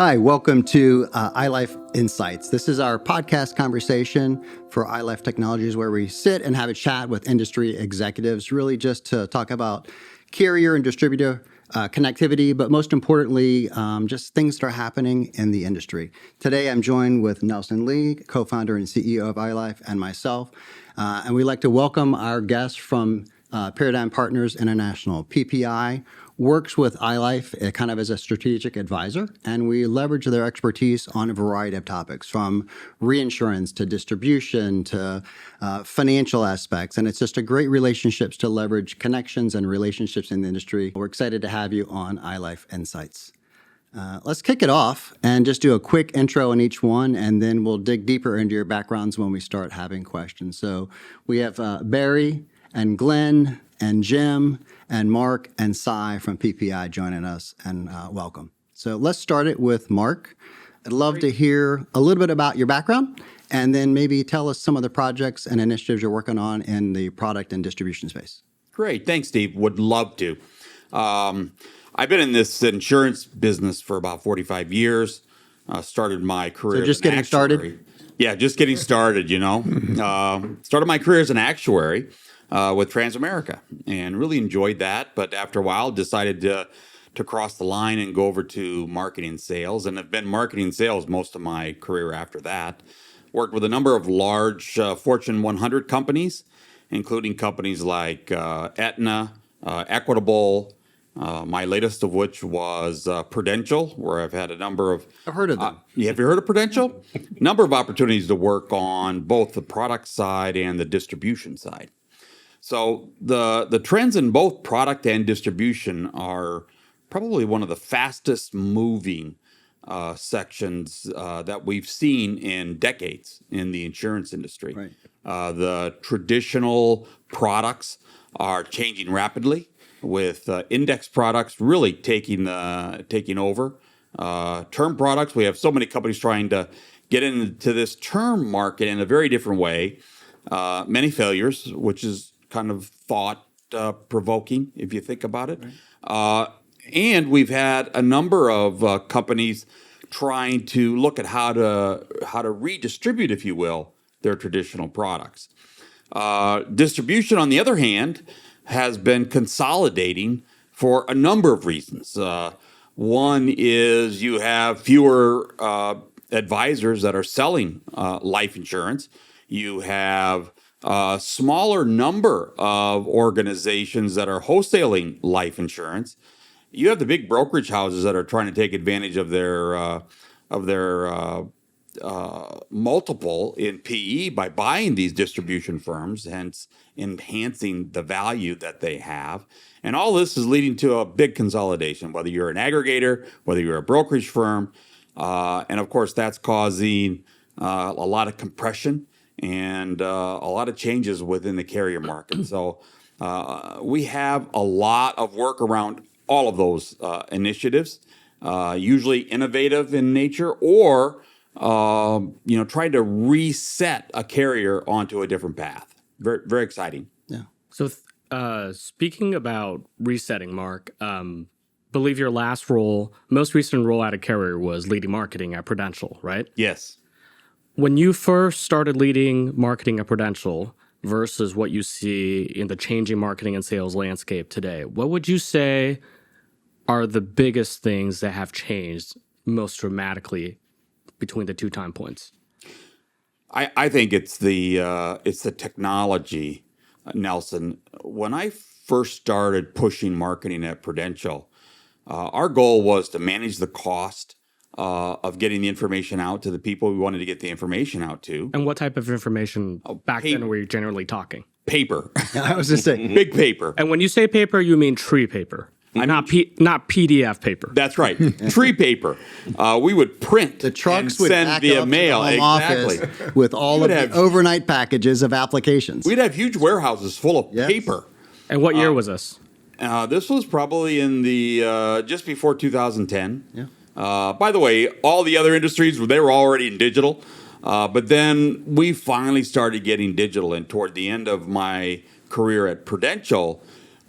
Hi, welcome to iLife Insights. This is our podcast conversation for iLife Technologies where we sit and have a chat with industry executives, really just to talk about carrier and distributor connectivity, but most importantly, just things that are happening in the industry. Today, I'm joined with Nelson Lee, co-founder and CEO of iLife, and myself. And we'd like to welcome our guests from Paradigm Partners International. PPI works with iLife kind of as a strategic advisor, and we leverage their expertise on a variety of topics, from reinsurance to distribution to financial aspects. And it's just a great relationships to leverage connections and relationships in the industry. We're excited to have you on iLife Insights. Let's kick it off and just do a quick intro on each one, and then we'll dig deeper into your backgrounds when we start having questions. So we have Barry and Glenn and Jim and Mark and Cy from PPI joining us, and welcome. So let's start it with Mark. I'd love to hear a little bit about your background, and then maybe tell us some of the projects and initiatives you're working on in the product and distribution space. Great. Thanks, Steve. Would love to. I've been in this insurance business for about 45 years. Started my career So just getting started? Yeah, just getting started, Started my career as an actuary with Transamerica and really enjoyed that. But after a while, decided to cross the line and go over to marketing and sales, and have been marketing and sales most of my career after that. Worked with a number of large Fortune 100 companies, including companies like Aetna, Equitable, my latest of which was Prudential, where I've had a number of... I've heard of them. Have you heard of Prudential? Number of opportunities to work on both the product side and the distribution side. So the trends in both product and distribution are probably one of the fastest moving sections that we've seen in decades in the insurance industry. Right. The traditional products are changing rapidly, with index products really taking over. Term products, we have so many companies trying to get into this term market in a very different way. Many failures, which is kind of thought-provoking if you think about it. Right. And we've had a number of companies trying to look at how to redistribute, if you will, their traditional products. Distribution, on the other hand, has been consolidating for a number of reasons. One is you have fewer advisors that are selling life insurance. You have a smaller number of organizations that are wholesaling life insurance. You have the big brokerage houses that are trying to take advantage of their multiple in PE by buying these distribution firms, hence enhancing the value that they have. And all this is leading to a big consolidation, whether you're an aggregator, whether you're a brokerage firm. And of course, that's causing a lot of compression and a lot of changes within the carrier market. So we have a lot of work around all of those initiatives, usually innovative in nature, or trying to reset a carrier onto a different path. Very, very exciting. Yeah. So speaking about resetting, Mark, believe your most recent role at a carrier was leading marketing at Prudential, right? Yes. When you first started leading marketing at Prudential versus what you see in the changing marketing and sales landscape today, what would you say are the biggest things that have changed most dramatically between the two time points? I think it's the technology, Nelson. When I first started pushing marketing at Prudential, our goal was to manage the cost of getting the information out to the people we wanted to get the information out to. And what type of information back then were you generally talking? Paper. I was just saying. Big paper. And when you say paper, you mean tree paper. Not PDF paper. That's right. Tree paper. We would print The trucks and would send back via up mail. to the home Exactly. office with all of the overnight packages of applications. We'd have huge warehouses full of paper. And what year was this? This was probably in the just before 2010. Yeah. By the way, all the other industries, they were already in digital. But then we finally started getting digital. And toward the end of my career at Prudential,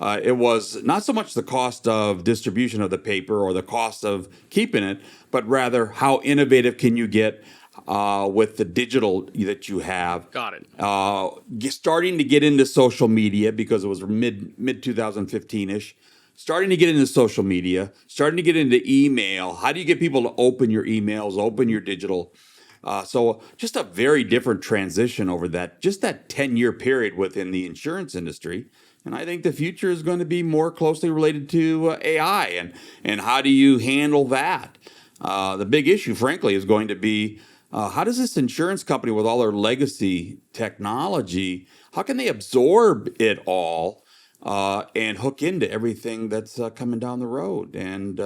It was not so much the cost of distribution of the paper or the cost of keeping it, but rather how innovative can you get with the digital that you have. Got it. Starting to get into social media because it was mid 2015 ish. Starting to get into social media, starting to get into email. How do you get people to open your emails, open your digital? So just a very different transition over that 10-year period within the insurance industry. And I think the future is going to be more closely related to AI and how do you handle that? The big issue, frankly, is going to be how does this insurance company with all their legacy technology, how can they absorb it all and hook into everything that's coming down the road? And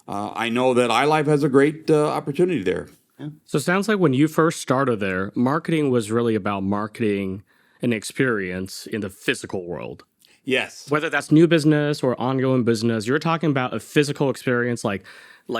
I know that iLife has a great opportunity there. So it sounds like when you first started there, marketing was really about marketing an experience in the physical world. Yes. Whether that's new business or ongoing business, you're talking about a physical experience, like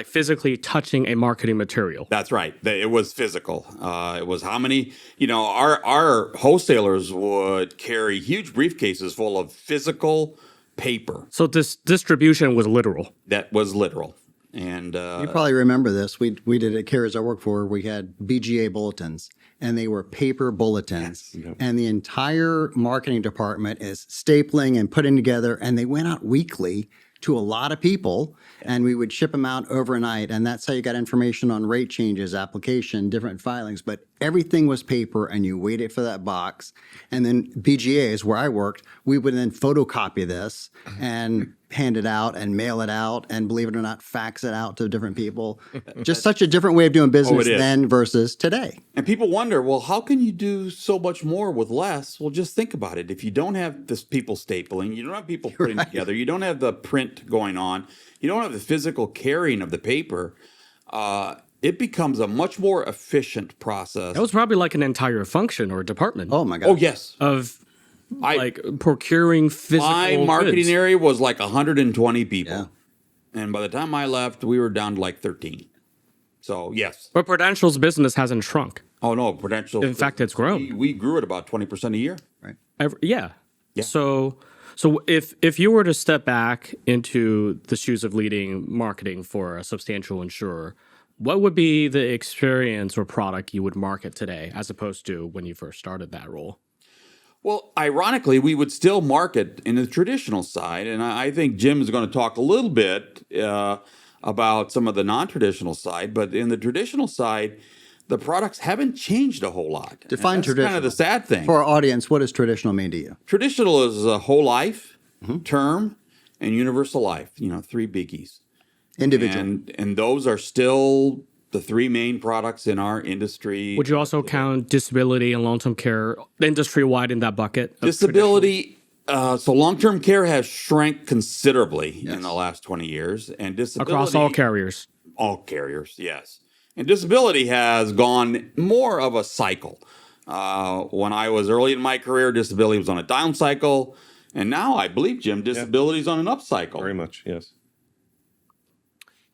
physically touching a marketing material. That's right. It was physical. It was how many, our wholesalers would carry huge briefcases full of physical paper. So this distribution was literal. That was literal. And You probably remember this. We did at carriers I worked for. We had BGA bulletins, and they were paper bulletins. Yes. And the entire marketing department is stapling and putting together, and they went out weekly to a lot of people, and we would ship them out overnight. And that's how you got information on rate changes, application, different filings. But everything was paper, and you waited for that box. And then BGAs, where I worked, we would then photocopy this and hand it out and mail it out, and believe it or not, fax it out to different people. Just such a different way of doing business it is. then versus today. And people wonder, well, how can you do so much more with less? Well, just think about it. If you don't have this people stapling, you don't have people putting together, you don't have the print going on, you don't have the physical carrying of the paper, it becomes a much more efficient process. That was probably like an entire function or department Oh my God. Oh, yes. of procuring physical My marketing goods. area was like 120 people. Yeah. And by the time I left, we were down to like 13. So, yes. But Prudential's business hasn't shrunk. Oh, no, Prudential. In fact, it's grown. We grew at about 20% a year. Right. Yeah. Yeah. So if you were to step back into the shoes of leading marketing for a substantial insurer, what would be the experience or product you would market today as opposed to when you first started that role? Well, ironically, we would still market in the traditional side. And I think Jim is going to talk a little bit about some of the non-traditional side. But in the traditional side, the products haven't changed a whole lot. Define And that's traditional. kind of the sad thing. For our audience, what does traditional mean to you? Traditional is a whole life, term, and universal life. Three biggies. Individual. And those are still the three main products in our industry. Would you also count disability and long-term care industry-wide in that bucket? of Disability, so long-term care has shrank considerably in the last 20 years. And disability... across all carriers? All carriers, yes. And disability has gone more of a cycle. When I was early in my career, disability was on a down cycle. And now I believe, Jim, disability is on an up cycle. Very much, yes.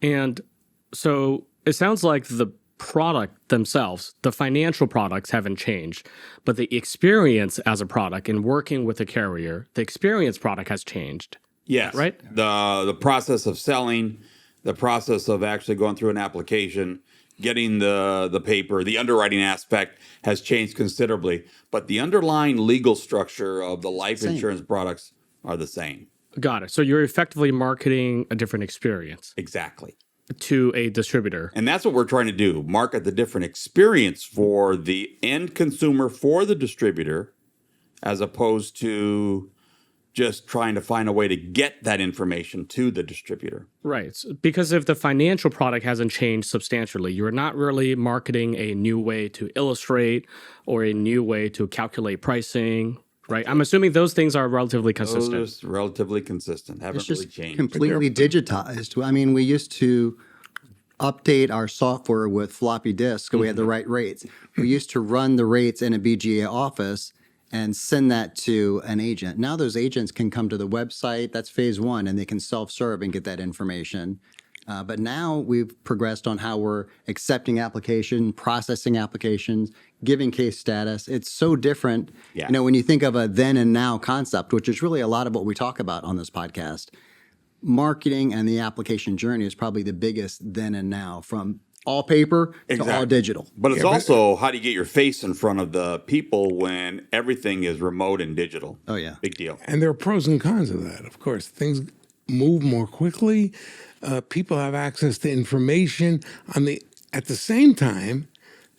And so it sounds like the product themselves, the financial products haven't changed, but the experience as a product in working with a carrier, the experience product has changed. Yes. Right? The process of selling, the process of actually going through an application, getting the paper, the underwriting aspect has changed considerably. But the underlying legal structure of the life insurance products are the same. Got it. So you're effectively marketing a different experience Exactly. to a distributor. And that's what we're trying to do, market the different experience for the end consumer, for the distributor, as opposed to just trying to find a way to get that information to the distributor. Right. Because if the financial product hasn't changed substantially, you're not really marketing a new way to illustrate or a new way to calculate pricing, right? I'm assuming those things are relatively consistent. Those are relatively consistent, haven't It's really just changed. completely digitized. I mean, we used to update our software with floppy disks so we had the right rates. We used to run the rates in a BGA office and send that to an agent. Now those agents can come to the website, that's phase one, and they can self-serve and get that information. But now we've progressed on how we're accepting application, processing applications, giving case status. It's so different. Yeah. You know, when you think of a then and now concept, which is really a lot of what we talk about on this podcast, marketing and the application journey is probably the biggest then and now, from all paper to all digital. But it's also how do you get your face in front of the people when everything is remote and digital? Oh, yeah. Big deal. And there are pros and cons of that, of course. Things move more quickly. People have access to information. At the same time,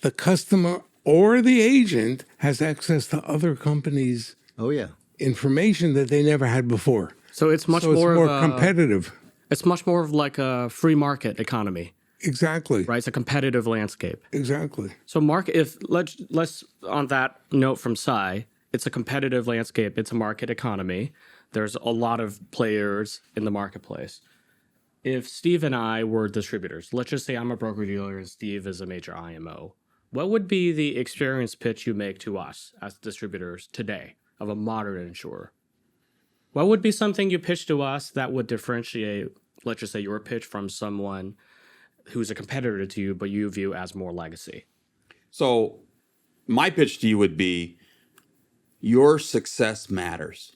the customer or the agent has access to other companies' Oh, yeah. information that they never had before. So it's much So it's more, more competitive. It's much more of like a free market economy, Exactly. right? It's a competitive landscape. Exactly. So if let's on that note from Cy, it's a competitive landscape. It's a market economy. There's a lot of players in the marketplace. If Steve and I were distributors, let's just say I'm a broker dealer and Steve is a major IMO, what would be the experience pitch you make to us as distributors today of a modern insurer? What would be something you pitch to us that would differentiate, let's just say, your pitch from someone who's a competitor to you, but you view as more legacy? So my pitch to you would be your success matters.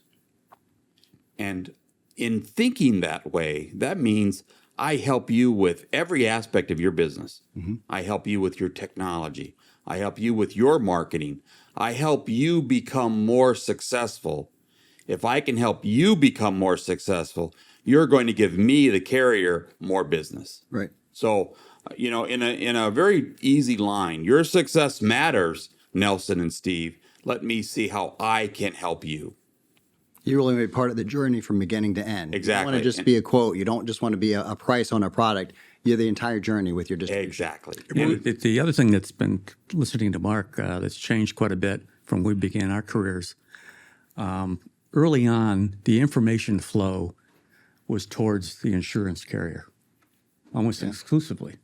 And in thinking that way, that means I help you with every aspect of your business. I help you with your technology. I help you with your marketing. I help you become more successful. If I can help you become more successful, you're going to give me, the carrier, more business. Right. So, in a very easy line, your success matters, Nelson and Steve. Let me see how I can help you. You really want to be part of the journey from beginning to end. Exactly. You don't want to just be a quote. You don't just want to be a price on a product. You're the entire journey with your distribution. Exactly. The other thing that's been, listening to Mark, that's changed quite a bit from when we began our careers. Early on, the information flow was towards the insurance carrier, almost exclusively.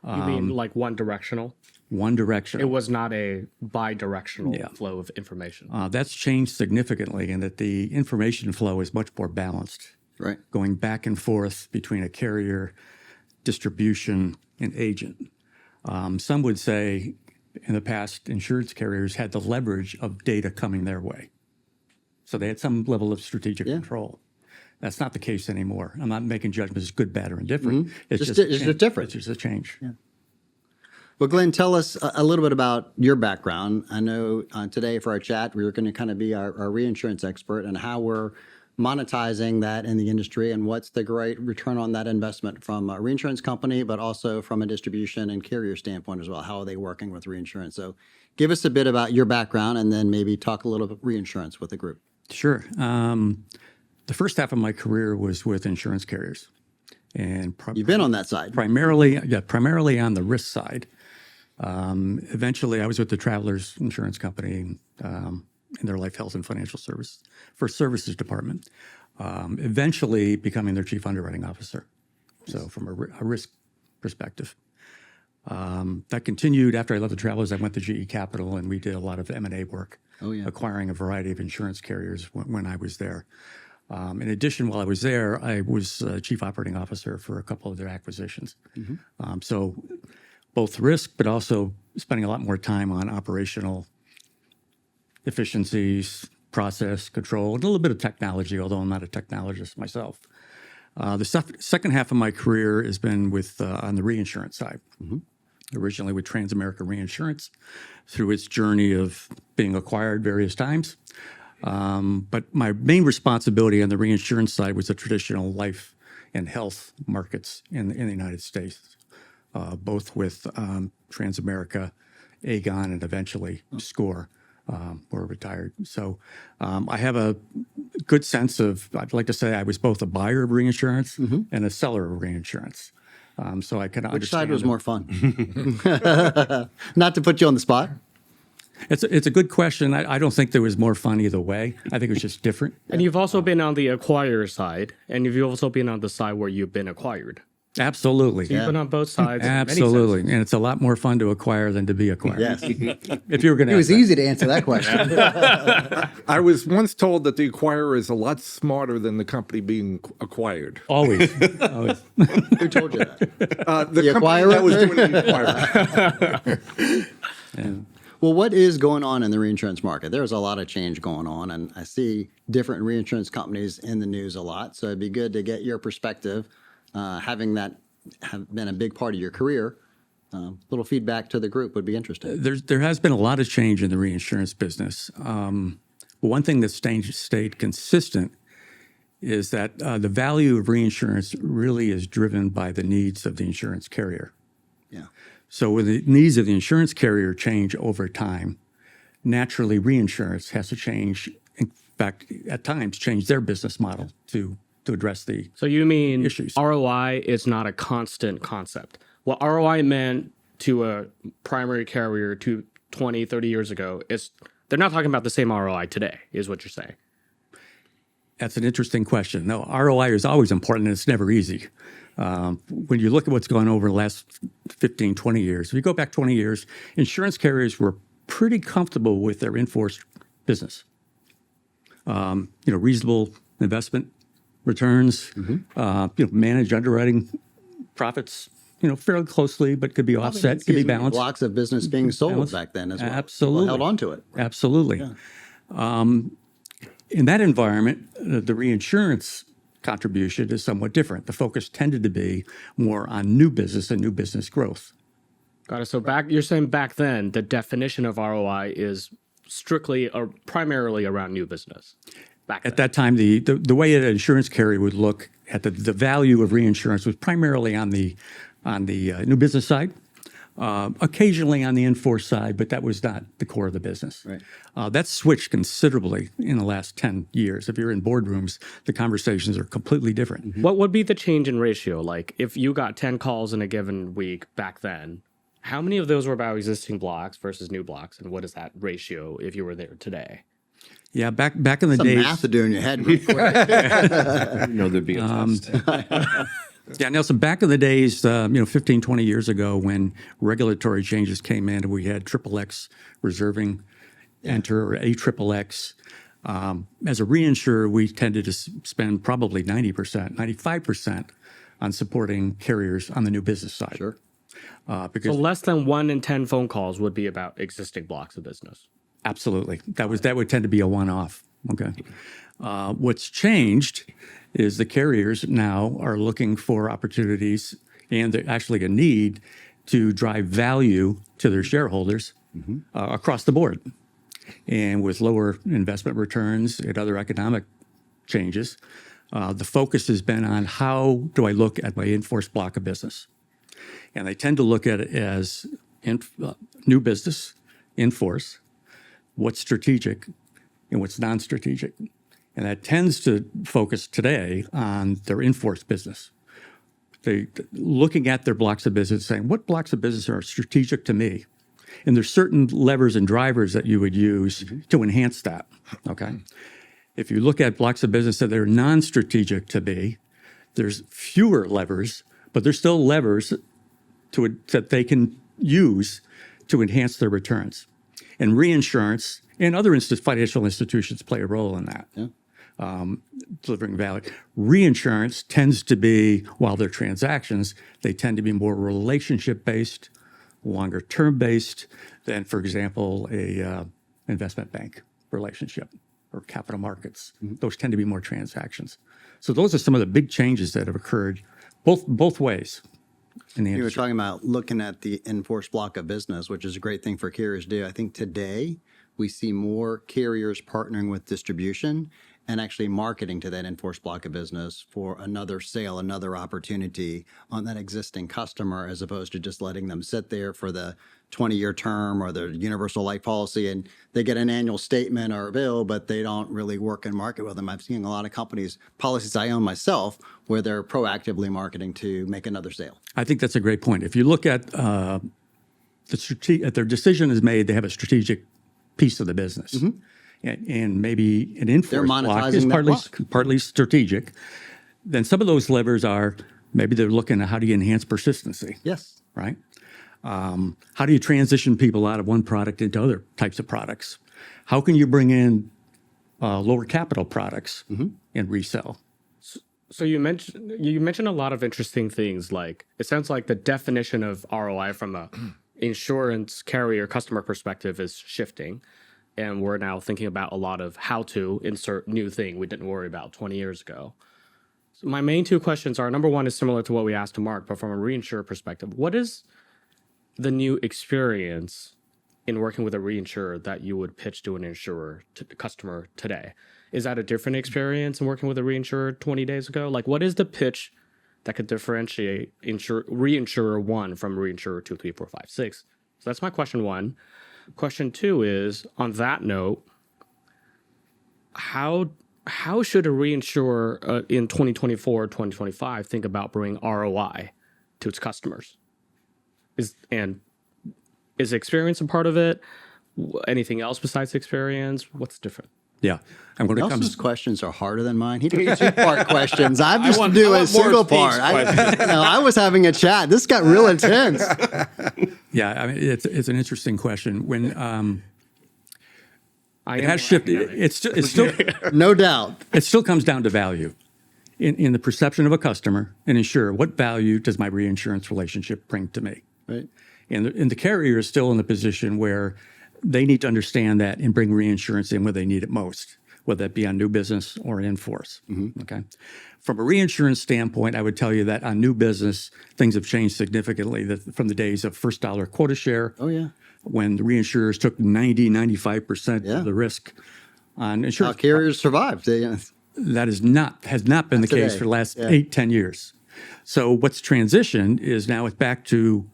You mean like one directional? One direction. It was not a bi-directional flow of information. That's changed significantly in that the information flow is much more balanced, Right. going back and forth between a carrier, distribution, and agent. Some would say in the past, insurance carriers had the leverage of data coming their way. So they had some level of strategic control. That's not the case anymore. I'm not making judgments good, bad, or indifferent. It's Just just different. It's just a change. Well, Glenn, tell us a little bit about your background. I know today for our chat, we're going to kind of be our reinsurance expert and how we're monetizing that in the industry and what's the great return on that investment from a reinsurance company, but also from a distribution and carrier standpoint as well. How are they working with reinsurance? So give us a bit about your background and then maybe talk a little bit reinsurance with the group. Sure. The first half of my career was with insurance carriers, and You've been on that side. primarily on the risk side. Eventually, I was with the Travelers Insurance Company in their life, health, and financial services department. Eventually, becoming their chief underwriting officer. So, from a risk perspective, that continued after I left the Travelers. I went to GE Capital, and we did a lot of M&A work, acquiring a variety of insurance carriers when I was there. In addition, while I was there, I was chief operating officer for a couple of their acquisitions. So both risk, but also spending a lot more time on operational efficiencies, process control, and a little bit of technology, although I'm not a technologist myself. The second half of my career has been with on the reinsurance side. Originally with Transamerica Reinsurance, through its journey of being acquired various times. But my main responsibility on the reinsurance side was the traditional life and health markets in the United States, both with Transamerica, Aegon, and eventually SCOR, were retired. So I have a good sense of, I'd like to say I was both a buyer of reinsurance and a seller of reinsurance. So I can understand. Which side was more fun? Not to put you on the spot. It's a good question. I don't think there was more fun either way. I think it was just different. And you've also been on the acquirer side, and you've also been on the side where you've been acquired. Absolutely. You've been on both sides. in many Absolutely. senses. And it's a lot more fun to acquire than to be acquired. Yes. If you were going to It was easy to answer that question. I was once told that the acquirer is a lot smarter than the company being acquired. Always. Always. Who told you that? The company acquirer? that was doing the acquiring. Well, what is going on in the reinsurance market? There's a lot of change going on, and I see different reinsurance companies in the news a lot. So it'd be good to get your perspective, having that have been a big part of your career. Little feedback to the group would be interesting. There has been a lot of change in the reinsurance business. One thing that's stayed consistent is that the value of reinsurance really is driven by the needs of the insurance carrier. Yeah. So when the needs of the insurance carrier change over time, naturally reinsurance has to change. In fact, at times, change their business model to address the So you mean issues. ROI is not a constant concept. What ROI meant to a primary carrier 20, 30 years ago is they're not talking about the same ROI today, is what you're saying. That's an interesting question. No, ROI is always important and it's never easy. When you look at what's gone over the last 15, 20 years, if you go back 20 years, insurance carriers were pretty comfortable with their in-force business. Reasonable investment returns, manage underwriting profits, fairly closely, but could be offset, could be balanced. Blocks of business being sold back then as well. Absolutely. People held on to it. Absolutely. In that environment, the reinsurance contribution is somewhat different. The focus tended to be more on new business and new business growth. Got it. So you're saying back then the definition of ROI is strictly or primarily around new business. At that time, the way an insurance carrier would look at the value of reinsurance was primarily on the new business side, occasionally on the in-force side, but that was not the core of the business. Right. That's switched considerably in the last 10 years. If you're in boardrooms, the conversations are completely different. What would be the change in ratio? Like if you got 10 calls in a given week back then, how many of those were about existing blocks versus new blocks? And what is that ratio if you were there today? Yeah, back in the Some days. math to do in your head real quick. There'd be a test. Yeah, Nelson, back in the days, 15, 20 years ago when regulatory changes came in and we had XXX reserving enter or AXXX, as a reinsurer, we tended to spend probably 90%, 95% on supporting carriers on the new business side. Sure. Because So less than 1 in 10 phone calls would be about existing blocks of business. absolutely, that would tend to be a one-off. Okay. What's changed is the carriers now are looking for opportunities and actually a need to drive value to their shareholders across the board. And with lower investment returns and other economic changes, the focus has been on how do I look at my in-force block of business? And they tend to look at it as new business, in-force, what's strategic and what's non-strategic. And that tends to focus today on their in-force business. They looking at their blocks of business saying, what blocks of business are strategic to me? And there's certain levers and drivers that you would use to enhance that, okay? If you look at blocks of business that are non-strategic to me, there's fewer levers, but there's still levers that they can use to enhance their returns. And reinsurance and other financial institutions play a role in that. Yeah. Delivering value. Reinsurance tends to be, while they're transactions, they tend to be more relationship-based, longer-term based than, for example, a investment bank relationship or capital markets. Those tend to be more transactions. So those are some of the big changes that have occurred both ways in the You were industry. talking about looking at the in-force block of business, which is a great thing for carriers to do. I think today we see more carriers partnering with distribution and actually marketing to that in-force block of business for another sale, another opportunity on that existing customer, as opposed to just letting them sit there for the 20-year term or the universal life policy and they get an annual statement or a bill, but they don't really work and market with them. I've seen a lot of companies, policies I own myself, where they're proactively marketing to make another sale. I think that's a great point. If you look at their decision is made, they have a strategic piece of the business. And maybe an in-force block is monetizing that block. partly strategic. Then some of those levers are Maybe they're looking at how do you enhance persistency, Yes. right? How do you transition people out of one product into other types of products? How can you bring in lower capital products and resell? So you mentioned a lot of interesting things. Like it sounds like the definition of ROI from a insurance carrier customer perspective is shifting, and we're now thinking about a lot of how to insert new thing we didn't worry about 20 years ago. So my main two questions are: number one is similar to what we asked to Mark, but from a reinsurer perspective, what is the new experience in working with a reinsurer that you would pitch to an insurer to the customer today? Is that a different experience in working with a reinsurer 20 days ago? Like, what is the pitch that could differentiate reinsurer 1 from reinsurer 2, 3, 4, 5, 6? So that's my question 1. Question 2 is, on that note, how should a reinsurer in 2024, 2025 think about bringing ROI to its customers? Is experience a part of it? Anything else besides experience? What's different? Yeah, I'm going to come. Nelson's questions are harder than mine. He did 2-part questions. I just do I a want more single Steve's part. questions. I was having a chat. This got real intense. Yeah, I mean, it's an interesting question. When I it am has shifted, it's still No doubt. it still comes down to value. In the perception of a customer, and insurer, what value does my reinsurance relationship bring to me? Right. And the carrier is still in the position where they need to understand that and bring reinsurance in where they need it most, whether that be on new business or in force. Okay. From a reinsurance standpoint, I would tell you that on new business, things have changed significantly from the days of first dollar quota share. Oh, yeah. When the reinsurers took 95% Yeah. of the risk on How insurance. carriers survived. That has not been the case today. for the last Yeah. 8-10 years. So what's transitioned is now it's back to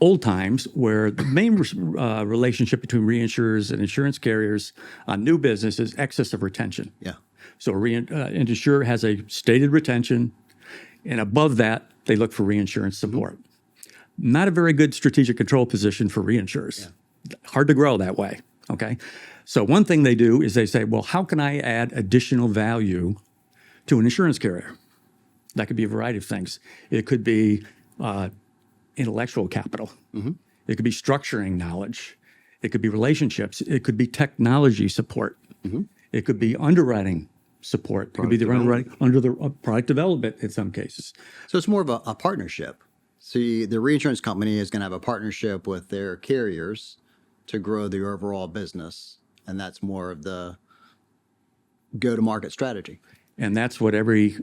old times where the main relationship between reinsurers and insurance carriers on new business is excess of retention. Yeah. So an insurer has a stated retention, and above that, they look for reinsurance support. Not a very good strategic control position for reinsurers. Hard to grow that way, okay? So one thing they do is they say, well, how can I add additional value to an insurance carrier? That could be a variety of things. It could be intellectual capital. It could be structuring knowledge. It could be relationships. It could be technology support. It could be underwriting support. It could be the underwriting under the product development in some cases. So it's more of a partnership. See, the reinsurance company is going to have a partnership with their carriers to grow the overall business. And that's more of the go-to-market strategy. And that's what every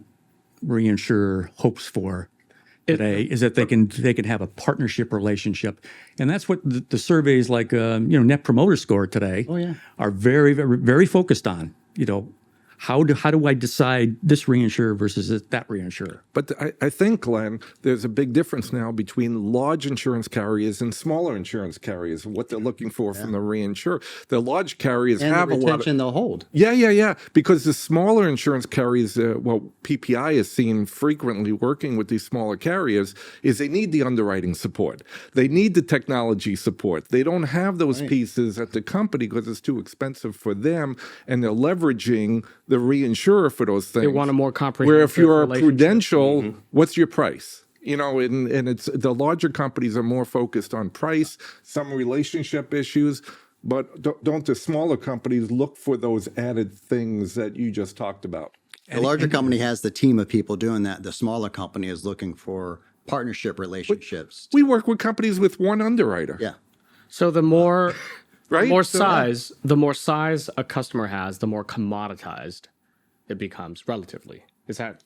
reinsurer hopes for today, is that they can have a partnership relationship. And that's what the surveys like Net Promoter Score today are very, very, very focused on. How do I decide this reinsurer versus that reinsurer? But I think, Glenn, there's a big difference now between large insurance carriers and smaller insurance carriers, what they're looking for from the reinsurer. The large carriers And have the a lot of... retention they'll hold. Yeah. Because the smaller insurance carriers, PPI is seen frequently working with these smaller carriers, is they need the underwriting support. They need the technology support. They don't have those pieces at the company because it's too expensive for them, and they're leveraging the reinsurer for those things. They want a more comprehensive Where if you're a relationship. Prudential, what's your price? And it's the larger companies are more focused on price, some relationship issues, but don't the smaller companies look for those added things that you just talked about? The larger company has the team of people doing that. The smaller company is looking for partnership relationships. We work with companies with one underwriter. Yeah. So the more Right? the more So, size a customer has, the more commoditized it becomes relatively. Is that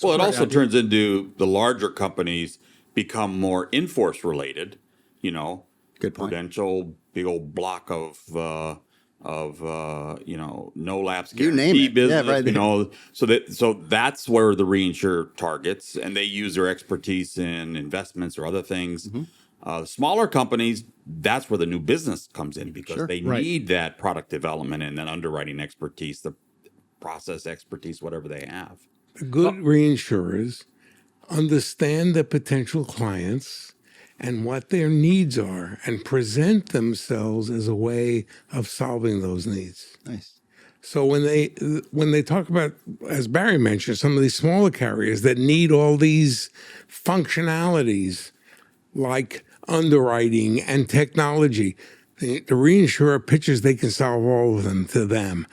Well, it also turns into the larger companies become more in-force related. Good point. Prudential, big old block of no lapse You guarantee name it. business. Yeah, right. So that's where the reinsurer targets, and they use their expertise in investments or other things. Smaller companies, that's where the new business comes in because they need that product development and then underwriting expertise, the process expertise, whatever they have. Good reinsurers understand the potential clients and what their needs are and present themselves as a way of solving those needs. Nice. So when they talk about, as Barry mentioned, some of these smaller carriers that need all these functionalities like underwriting and technology, the reinsurer pitches they can solve all of them to them.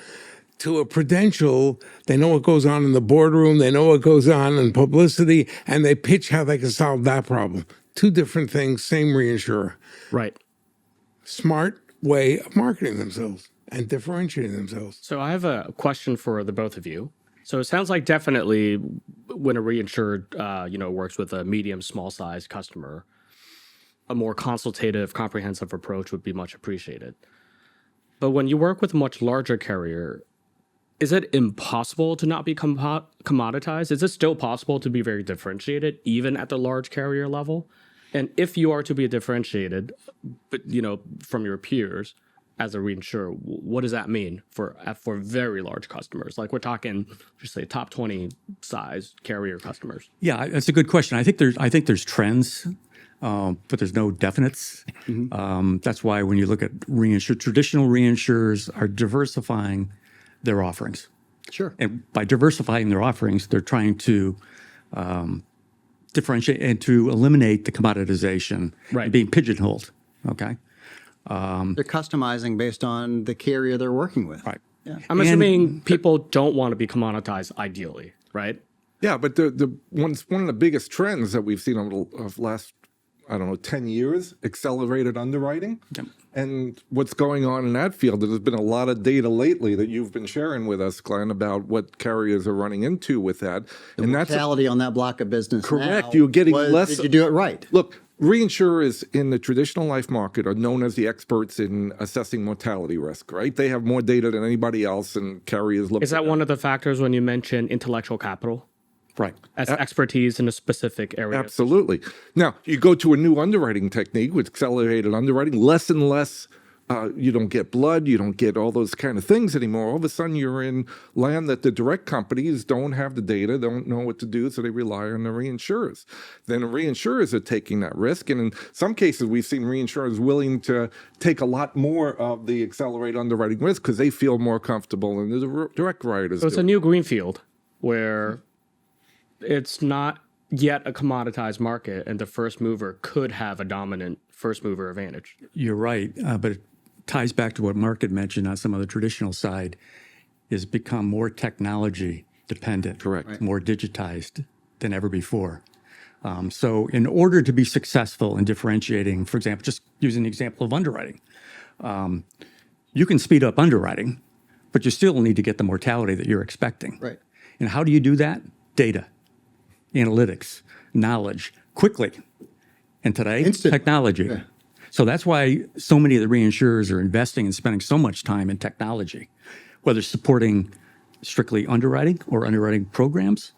To a Prudential, they know what goes on in the boardroom, they know what goes on in publicity, and they pitch how they can solve that problem. Two different things, same reinsurer. Right. Smart way of marketing themselves and differentiating themselves. So I have a question for the both of you. So it sounds like definitely when a reinsured, works with a medium, small size customer, a more consultative, comprehensive approach would be much appreciated. But when you work with a much larger carrier, is it impossible to not be commoditized? Is it still possible to be very differentiated, even at the large carrier level? And if you are to be differentiated, but from your peers as a reinsurer, what does that mean for very large customers? Like we're talking, just say top 20 size carrier customers. Yeah, that's a good question. I think there's trends, but there's no definites. That's why when you look at traditional reinsurers are diversifying their offerings. Sure. And by diversifying their offerings, they're trying to differentiate and to eliminate the commoditization, Right. being pigeonholed. Okay. They're customizing based on the carrier they're working with. Right. Yeah. I'm assuming people don't want to be commoditized ideally, right? Yeah, but one of the biggest trends that we've seen over the last, 10 years, accelerated underwriting. Yep. And what's going on in that field, there's been a lot of data lately that you've been sharing with us, Glenn, about what carriers are running into with that. The mortality on that block of business Correct. now You're getting was, less. Did you do it right? Look, reinsurers in the traditional life market are known as the experts in assessing mortality risk, right? They have more data than anybody else, and carriers look. Is that one of the factors when you mention intellectual capital? Right. As expertise in a specific area. Absolutely. Now, you go to a new underwriting technique with accelerated underwriting, less and less, you don't get blood, you don't get all those kind of things anymore. All of a sudden, you're in land that the direct companies don't have the data, don't know what to do, so they rely on the reinsurers. Then the reinsurers are taking that risk, and in some cases, we've seen reinsurers willing to take a lot more of the accelerated underwriting risk because they feel more comfortable than the direct writers So it's do. a new greenfield where it's not yet a commoditized market and the first mover could have a dominant first mover advantage. You're right, but it ties back to what Mark had mentioned on some of the traditional side, is become more technology dependent, Correct. Right. more digitized than ever before. So in order to be successful in differentiating, for example, just using the example of underwriting, you can speed up underwriting, but you still need to get the mortality that you're expecting. Right. And how do you do that? Data, analytics, knowledge, quickly. And today, Instant. technology. Yeah. So that's why so many of the reinsurers are investing and spending so much time in technology, whether supporting strictly underwriting or underwriting programs,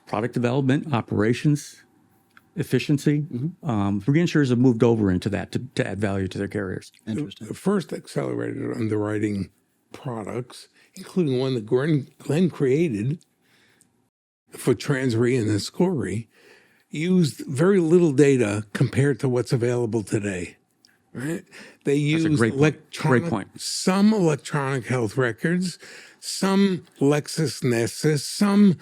product development, operations, efficiency. Reinsurers have moved over into that to add value to their carriers. Interesting. The first accelerated underwriting products, including one that Glenn created for TransRe and then ScoreRe, used very little data compared to what's available today. Right? They used a great point. Great point. some electronic health records, some LexisNexis, some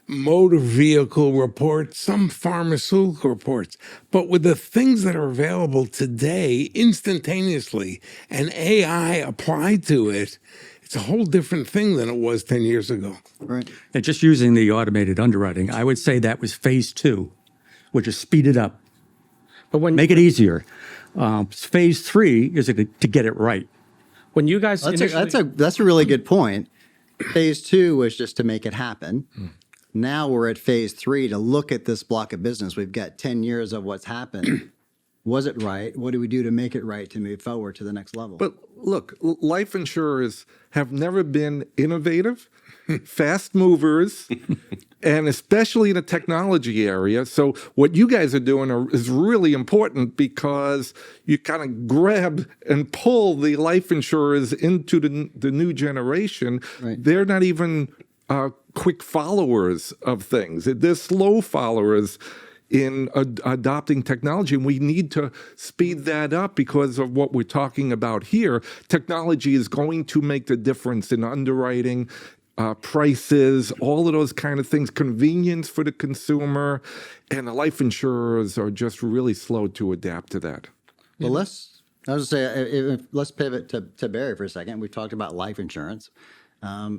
motor vehicle reports, some pharmaceutical reports. But with the things that are available today instantaneously and AI applied to it, it's a whole different thing than it was 10 years ago. Right. And just using the automated underwriting, I would say that was phase 2, which is speed it up, But when make it easier. Phase 3 is to get it right. when you guys That's a really good point. Phase 2 was just to make it happen. Now we're at phase 3 to look at this block of business. We've got 10 years of what's happened. Was it right? What do we do to make it right to move forward to the next level? But look, life insurers have never been innovative, fast movers, and especially in the technology area. So what you guys are doing is really important because you kind of grab and pull the life insurers into the new generation. Right. They're not even quick followers of things. They're slow followers. in adopting technology. And we need to speed that up because of what we're talking about here. Technology is going to make the difference in underwriting, prices, all of those kind of things, convenience for the consumer. And the life insurers are just really slow to adapt to that. Well, let's pivot to Barry for a second. We talked about life insurance.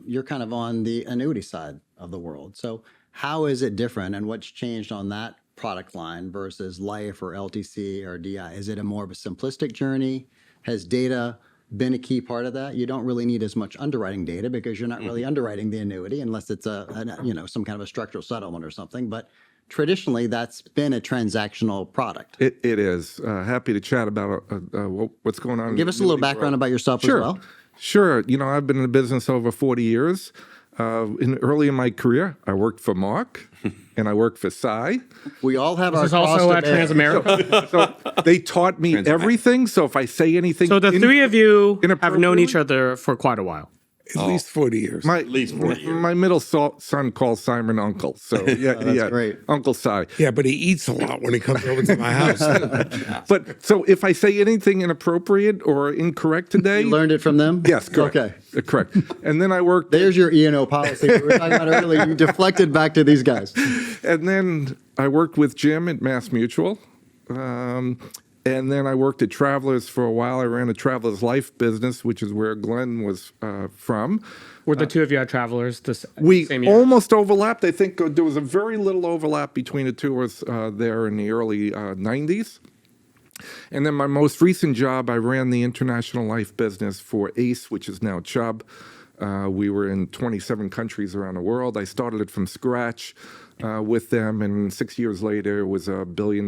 You're kind of on the annuity side of the world. So how is it different, and what's changed on that product line versus life or LTC or DI? Is it a more of a simplistic journey? Has data been a key part of that? You don't really need as much underwriting data because you're not really underwriting the annuity unless it's some kind of a structural settlement or something. But traditionally, that's been a transactional product. It is. Happy to chat about what's going on. Give us a little background about yourself as well. Sure. I've been in the business over 40 years. Early in my career, I worked for Mark and I worked for Cy. We all have This our is also at Transamerica. So they taught me everything. So if I say anything, So the three of you have known each inappropriately- other for quite a while. At least 40 years. At least 40 years. My middle son calls Simon Uncle. So yeah, great. Uncle Cy. Yeah, but he eats a lot when he comes over to my house. But so if I say anything inappropriate or incorrect today, You learned it from them? yes, correct. Okay. Correct. And then I worked. There's your E&O policy. We were talking about earlier. You deflected back to these guys. And then I worked with Jim at Mass Mutual. And then I worked at Travelers for a while. I ran a Travelers Life business, which is where Glenn was from. Were the two of you at Travelers the We same year? almost overlapped. I think there was a very little overlap between the two of us there in the early 90s. And then my most recent job, I ran the international life business for ACE, which is now Chubb. We were in 27 countries around the world. I started it from scratch with them, and 6 years later, it was $1 billion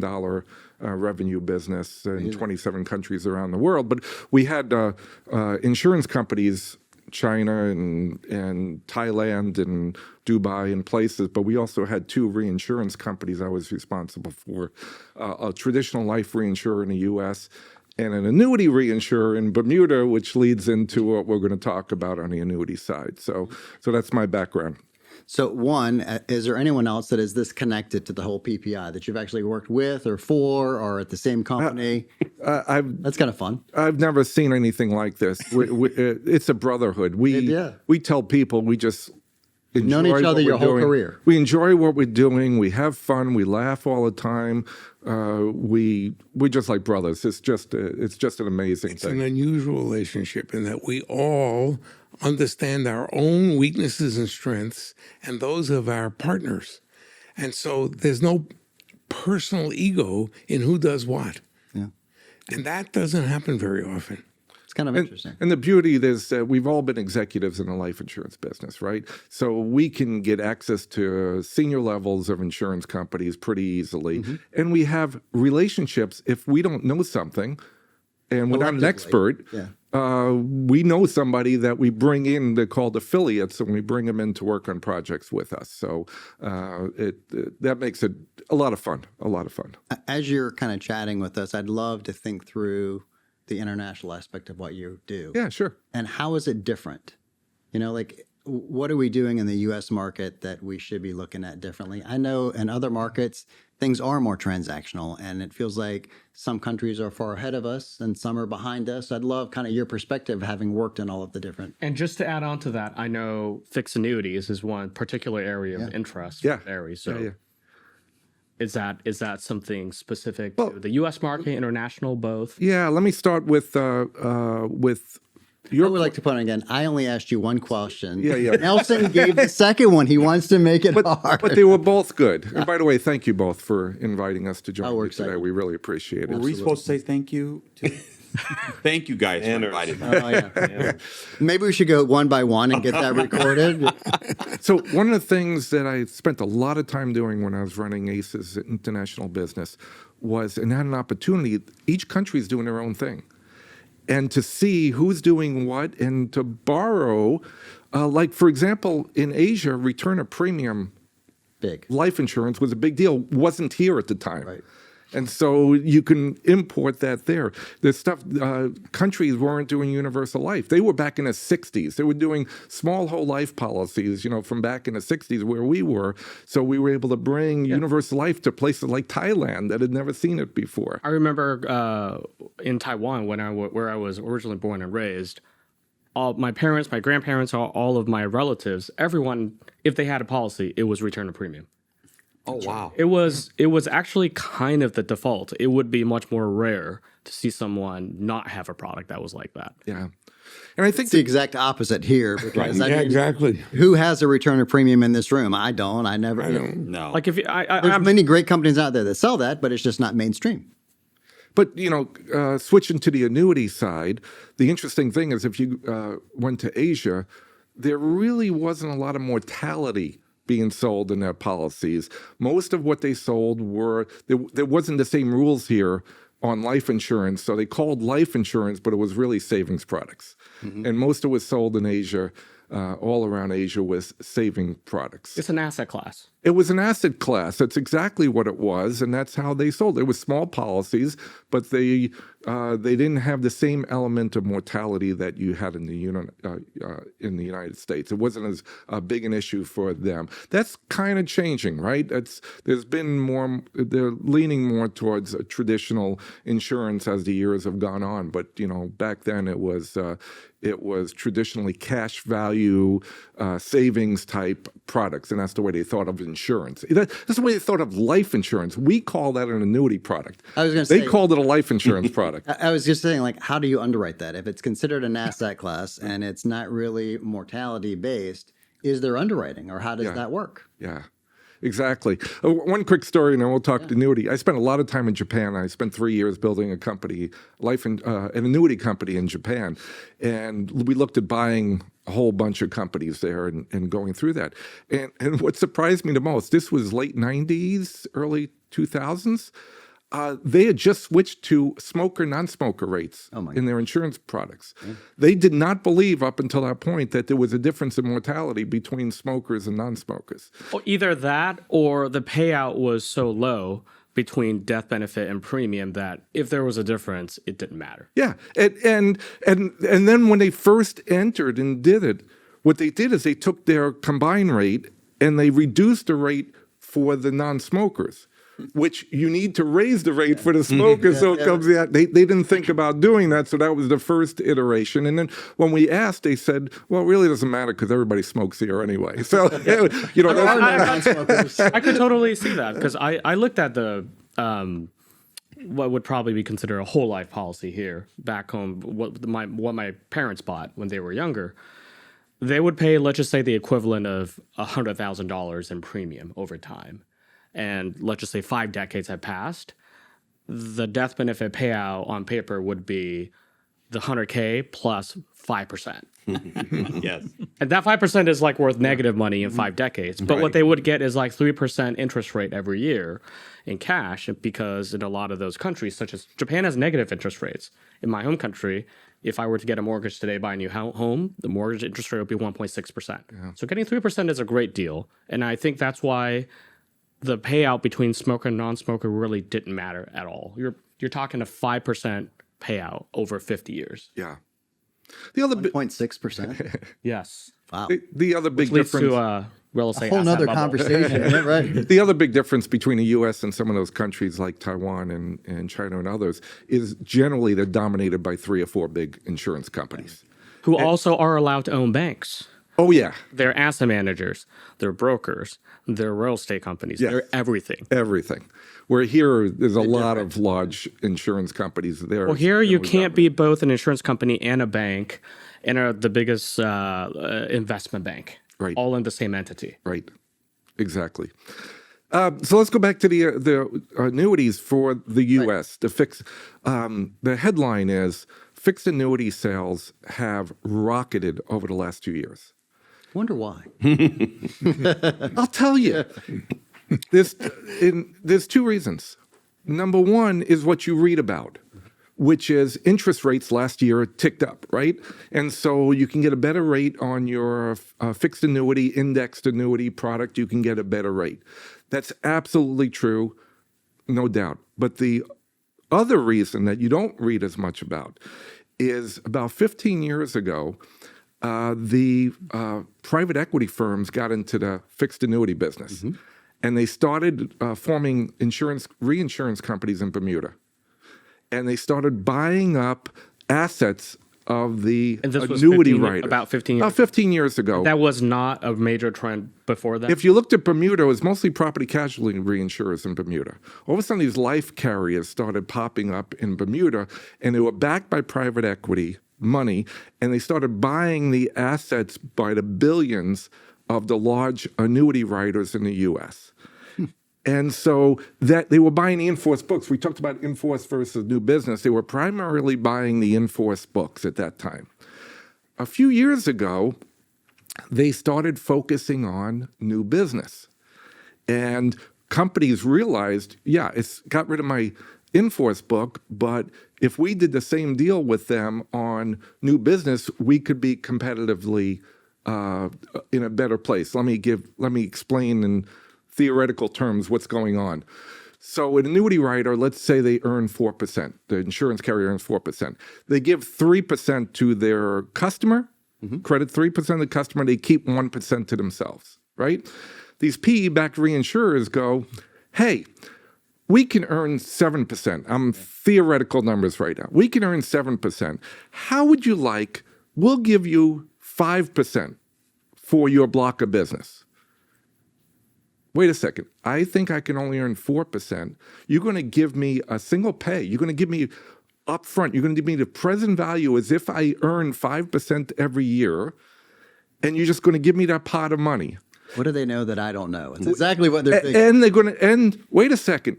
revenue business in 27 countries around the world. But we had insurance companies, China and Thailand and Dubai and places, but we also had two reinsurance companies I was responsible for, a traditional life reinsurer in the U.S. and an annuity reinsurer in Bermuda, which leads into what we're going to talk about on the annuity side. So that's my background. So one, is there anyone else that is this connected to the whole PPI that you've actually worked with or for or at the same company? That's kind of fun. I've never seen anything like this. It's a brotherhood. We tell people we just enjoy known each other what your we're whole doing. career. We enjoy what we're doing. We have fun. We laugh all the time. We're just like brothers. It's just an amazing It's thing. an unusual relationship in that we all understand our own weaknesses and strengths and those of our partners. And so there's no personal ego in who does what. Yeah. And that doesn't happen very often. It's kind of interesting. And the beauty is we've all been executives in the life insurance business, right? So we can get access to senior levels of insurance companies pretty easily. Mm-hmm. And we have relationships. If we don't know something and we're not an expert, we know somebody that we bring in. They're called affiliates, and we bring them in to work on projects with us. So that makes it a lot of fun, As you're kind of chatting with us, I'd love to think through the international aspect of what you do. Yeah, sure. And how is it different? What are we doing in the U.S. market that we should be looking at differently? I know in other markets, things are more transactional, and it feels like some countries are far ahead of us and some are behind us. I'd love kind of your perspective, having worked in all of the different. And just to add on to that, I know fixed annuities is one particular area of interest for Barry. So is that something specific to the U.S. market, international, both? Yeah, let me start with I would like to put in again, I only asked you one question. Yeah. Nelson gave the second one. He wants to make it hard. But they were both good. And by the way, thank you both for inviting us to join we're me today. excited. We really appreciate it. Were we supposed to say thank you? Thank you guys for inviting me. Oh, yeah. Maybe we should go one by one and get that recorded. So one of the things that I spent a lot of time doing when I was running ACE's international business was, and had an opportunity, each country is doing their own thing. And to see who's doing what and to borrow, like, for example, in Asia, return of premium Big. life insurance was a big deal. Wasn't here at the time. Right. And so you can import that there. The stuff, countries weren't doing universal life. They were back in the 60s. They were doing small whole life policies, from back in the 60s where we were. So we were able to bring universal life to places like Thailand that had never seen it before. I remember in Taiwan where I was originally born and raised. All my parents, my grandparents, all of my relatives, everyone, if they had a policy, it was return to premium. Oh, wow. It was actually kind of the default. It would be much more rare to see someone not have a product that was like that. Yeah. And I think It's the exact opposite here. Because I mean, exactly. who has a return of premium in this room? I don't. I never. No. Like if you, There's many great companies out there that sell that, but it's just not mainstream. But, switching to the annuity side, the interesting thing is if you went to Asia, there really wasn't a lot of mortality being sold in their policies. Most of what they sold there wasn't the same rules here on life insurance. So they called life insurance, but it was really savings products. And most of it was sold in Asia, all around Asia, was saving products. it's an asset class. It was an asset class. That's exactly what it was, and that's how they sold. It was small policies, but they didn't have the same element of mortality that you had in the United States. It wasn't as big an issue for them. That's kind of changing, right? There's been more. They're leaning more towards traditional insurance as the years have gone on. But back then it was traditionally cash value savings type products, and that's the way they thought of insurance. That's the way they thought of life insurance. We call that an annuity product. I was going to say they called it a life insurance product. I was just saying, how do you underwrite that? If it's considered an asset class and it's not really mortality based, is there underwriting, or how does that work? Yeah. Exactly. One quick story, and then we'll talk annuity. I spent a lot of time in Japan. I spent 3 years building a company, an annuity company in Japan, and we looked at buying a whole bunch of companies there and going through that. And what surprised me the most, this was late 90s, early 2000s. They had just switched to smoker, non-smoker rates in their insurance products. They did not believe up until that point that there was a difference in mortality between smokers and non-smokers. Well, either that or the payout was so low between death benefit and premium that if there was a difference, it didn't matter. Yeah, and then when they first entered and did it, what they did is they took their combined rate and they reduced the rate for the non-smokers, which you need to raise the rate for the smokers, so it comes out. They didn't think about doing that, so that was the first iteration. And then when we asked, they said, "Well, it really doesn't matter because everybody smokes here anyway." So I could totally see that because I looked at the what would probably be considered a whole life policy here back home. What my parents bought when they were younger, they would pay, let's just say, the equivalent of $100,000 in premium over time. And let's just say 5 decades have passed, the death benefit payout on paper would be the 100K plus 5%. Yes. And that 5% is like worth negative money in 5 decades. But what they would get is like 3% interest rate every year in cash, because in a lot of those countries, such as Japan, has negative interest rates. In my home country, if I were to get a mortgage today, buy a new home, the mortgage interest rate would be 1.6%. So getting 3% is a great deal. And I think that's why the payout between smoker and non-smoker really didn't matter at all. You're talking a 5% payout over 50 years. Yeah. The other 0.6%. Yes. Wow. the other big Leads difference. to real estate. Whole asset nother bubble. conversation. Yeah, right. The other big difference between the U.S. and some of those countries like Taiwan and China and others is generally they're dominated by 3 or 4 big insurance companies. Who also are allowed to own banks. Oh, yeah. They're asset managers. They're brokers. They're real estate companies. Yes. They're everything. Everything. Where here, there's a lot of large insurance companies there. Well, here you can't be both an insurance company and a bank and are the biggest investment bank. Right. All in the same entity. Right. Exactly. So let's go back to the annuities for the U.S. The headline is fixed annuity sales have rocketed over the last 2 years. Wonder why. I'll tell you. There's 2 reasons. Number one is what you read about, which is interest rates last year ticked up, right? And so you can get a better rate on your fixed annuity, indexed annuity product. You can get a better rate. That's absolutely true. no doubt. But the other reason that you don't read as much about is about 15 years ago, the private equity firms got into the fixed annuity business, and they started forming reinsurance companies in Bermuda, and they started buying up assets of the And this was annuity 15 writers. about 15 years About 15 years ago. That was not a major trend before that. If you looked at Bermuda, it was mostly property casualty reinsurers in Bermuda. All of a sudden, these life carriers started popping up in Bermuda, and they were backed by private equity money, and they started buying the assets by the billions of the large annuity writers in the U.S. And so that they were buying the in-force books. We talked about in-force versus new business. They were primarily buying the in-force books at that time. A few years ago, they started focusing on new business. And companies realized, yeah, it's got rid of my in-force book, but if we did the same deal with them on new business, we could be competitively in a better place. Let me explain in theoretical terms what's going on. So an annuity writer, let's say they earn 4%. The insurance carrier earns 4%. They give 3% to their customer, credit 3% of the customer, they keep 1% to themselves, right? These PE-backed reinsurers go, hey, we can earn 7%. I'm theoretical numbers right now. We can earn 7%. How would you like, we'll give you 5% for your block of business. Wait a second. I think I can only earn 4%. You're going to give me a single pay. You're going to give me upfront. You're going to give me the present value as if I earn 5% every year, and you're just going to give me that pot of money. What do they know that I don't know? It's exactly what they're thinking. And they're going to, and wait a second.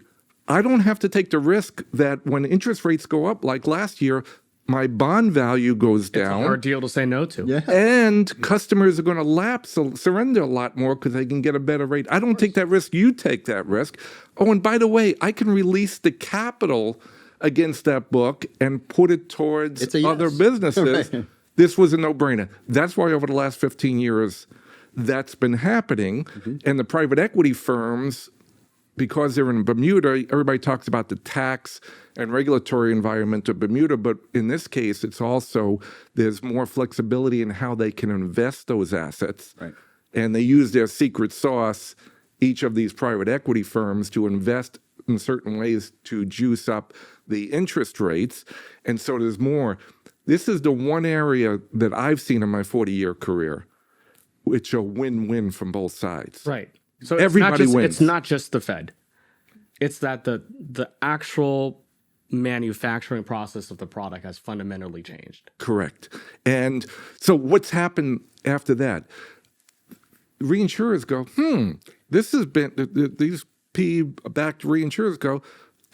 I don't have to take the risk that when interest rates go up, like last year, my bond value goes down. It's a hard deal to say no to. Yeah. And customers are going to surrender a lot more because they can get a better rate. I don't take that risk. You take that risk. Oh, and by the way, I can release the capital against that book and put it towards It's a yes. other businesses. Right. This was a no-brainer. That's why over the last 15 years, that's been happening. And the private equity firms, because they're in Bermuda, everybody talks about the tax and regulatory environment of Bermuda, but in this case, it's also, there's more flexibility in how they can invest those assets. Right. And they use their secret sauce, each of these private equity firms, to invest in certain ways to juice up the interest rates. And so there's more. This is the one area that I've seen in my 40-year career, which a win-win from both sides. Right. So Everybody wins. It's not just the Fed. It's that the actual manufacturing process of the product has fundamentally changed. Correct. And so what's happened after that? Reinsurers go, this has been, these PE-backed reinsurers go,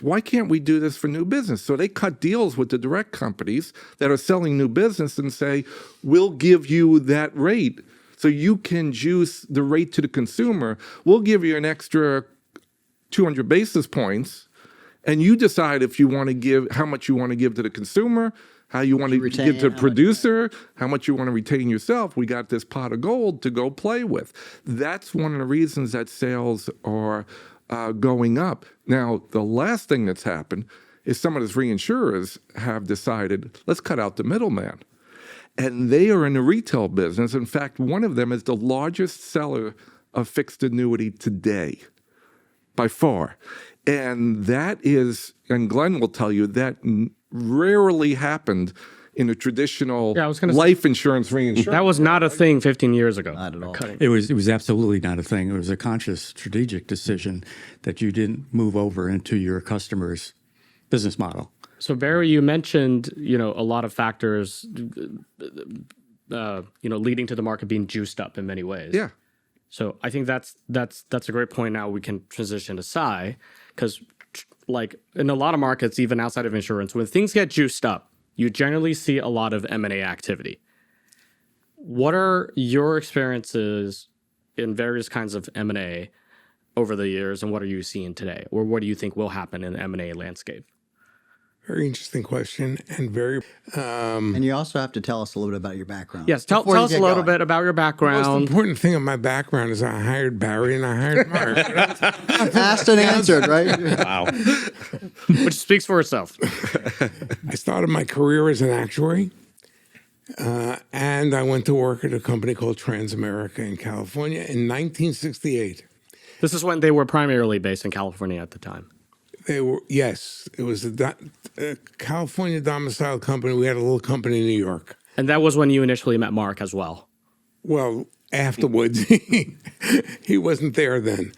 why can't we do this for new business? So they cut deals with the direct companies that are selling new business and say, we'll give you that rate so you can juice the rate to the consumer. We'll give you an extra 200 basis points, and you decide if you want to give, how much you want to give to the consumer, how you want to retain, give to the how producer, how much you want to retain yourself. We got this pot of gold to go play with. That's one of the reasons that sales are going up. Now, the last thing that's happened is some of these reinsurers have decided, let's cut out the middleman. And they are in the retail business. In fact, one of them is the largest seller of fixed annuity today, by far. And that is, and Glenn will tell you, that rarely happened in a traditional life insurance reinsurance. That was not a thing 15 years ago. Not at all. It was absolutely not a thing. It was a conscious strategic decision that you didn't move over into your customer's business model. So Barry, you mentioned, a lot of factors, leading to the market being juiced up in many ways. Yeah. So I think that's a great point. Now we can transition to Cy, because like in a lot of markets, even outside of insurance, when things get juiced up, you generally see a lot of M&A activity. What are your experiences in various kinds of M&A over the years, and what are you seeing today? Or what do you think will happen in the M&A landscape? Very interesting question and very And you also have to tell us a little bit about your background. Yes, tell before you us a get little going. bit about your most background. important thing of my background is I hired Barry and I hired Mark. Asked and answered, right? Wow. Which speaks for itself. I started my career as an actuary, and I went to work at a company called Transamerica in California in 1968. This is when they were primarily based in California at the time. They were, yes, it was a California domiciled company. We had a little company in New York. And that was when you initially met Mark as well. Well, afterwards, he wasn't there then.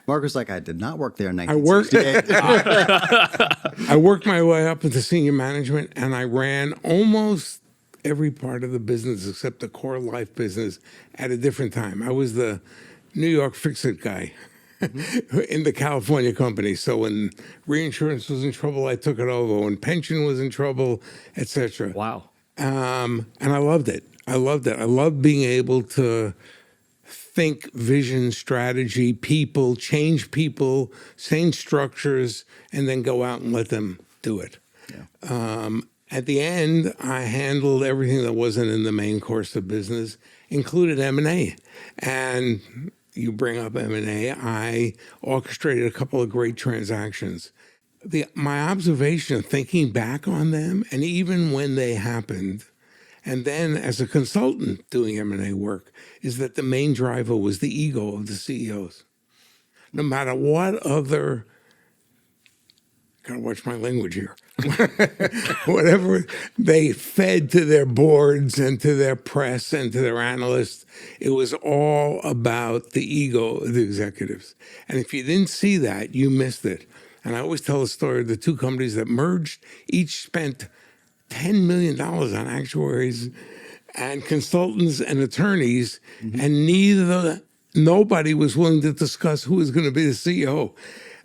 Mark was like, I did not work there in I worked 1968. I worked my way up into senior management, and I ran almost every part of the business except the core life business at a different time. I was the New York fix-it guy in the California company. So when reinsurance was in trouble, I took it over. When pension was in trouble, etc. Wow. And I loved it. I loved it. I loved being able to think vision, strategy, people, change structures, and then go out and let them do it. At the end, I handled everything that wasn't in the main course of business, included M&A. And you bring up M&A, I orchestrated a couple of great transactions. My observation, thinking back on them, and even when they happened, and then as a consultant doing M&A work, is that the main driver was the ego of the CEOs. No matter what other, gotta watch my language here, whatever they fed to their boards and to their press and to their analysts, it was all about the ego of the executives. And if you didn't see that, you missed it. And I always tell the story of the two companies that merged, each spent $10 million on actuaries and consultants and attorneys, and nobody was willing to discuss who was going to be the CEO.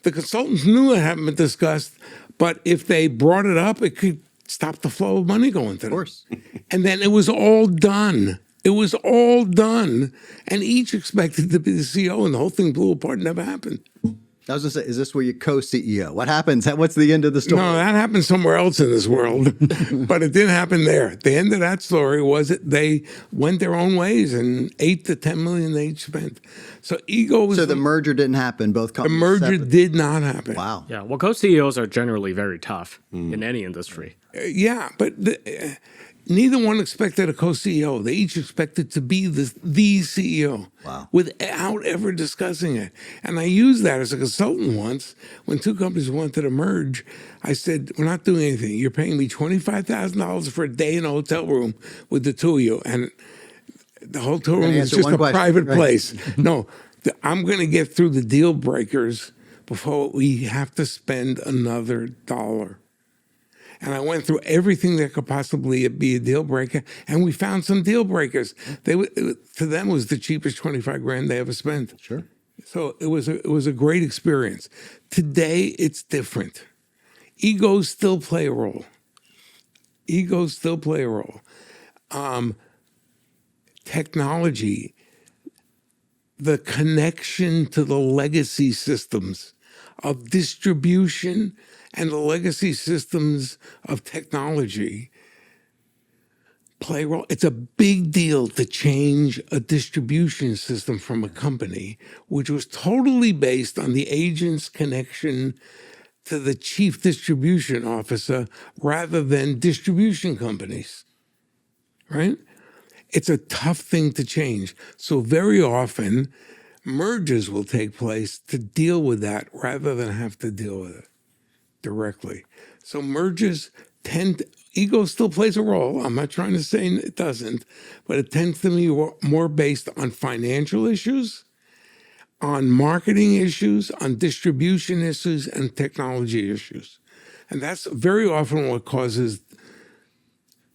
The consultants knew it hadn't been discussed, but if they brought it up, it could stop the flow of money going to them. Of course. And then it was all done. It was all done, and each expected to be the CEO, and the whole thing blew apart and never happened. I was going to say, is this where you co-CEO? What happens? What's the end of the story? No, that happened somewhere else in this world, but it didn't happen there. The end of that story was that they went their own ways, and $8 to $10 million they each spent. So ego was So the merger didn't happen. Both the companies. merger separate. did not happen. Wow. Yeah. Well, co-CEOs are generally very tough in any industry. Yeah, but neither one expected a co-CEO. They each expected to be the CEO. Wow. Without ever discussing it. And I used that as a consultant once. When two companies wanted to merge, I said, we're not doing anything. You're paying me $25,000 for a day in a hotel room with the two of you. And the hotel room is answer just one a question, private right? place. No, I'm going to get through the deal breakers before we have to spend another dollar. And I went through everything that could possibly be a deal breaker, and we found some deal breakers. To them, it was the cheapest $25,000 they ever spent. Sure. So it was a great experience. Today, it's different. Egos still play a role. Egos still play a role. Technology, the connection to the legacy systems of distribution and the legacy systems of technology play a role. It's a big deal to change a distribution system from a company, which was totally based on the agent's connection to the chief distribution officer rather than distribution companies, right? It's a tough thing to change. So very often, mergers will take place to deal with that rather than have to deal with it directly. So mergers ego still plays a role. I'm not trying to say it doesn't, but it tends to be more based on financial issues, on marketing issues, on distribution issues, and technology issues. And that's very often what causes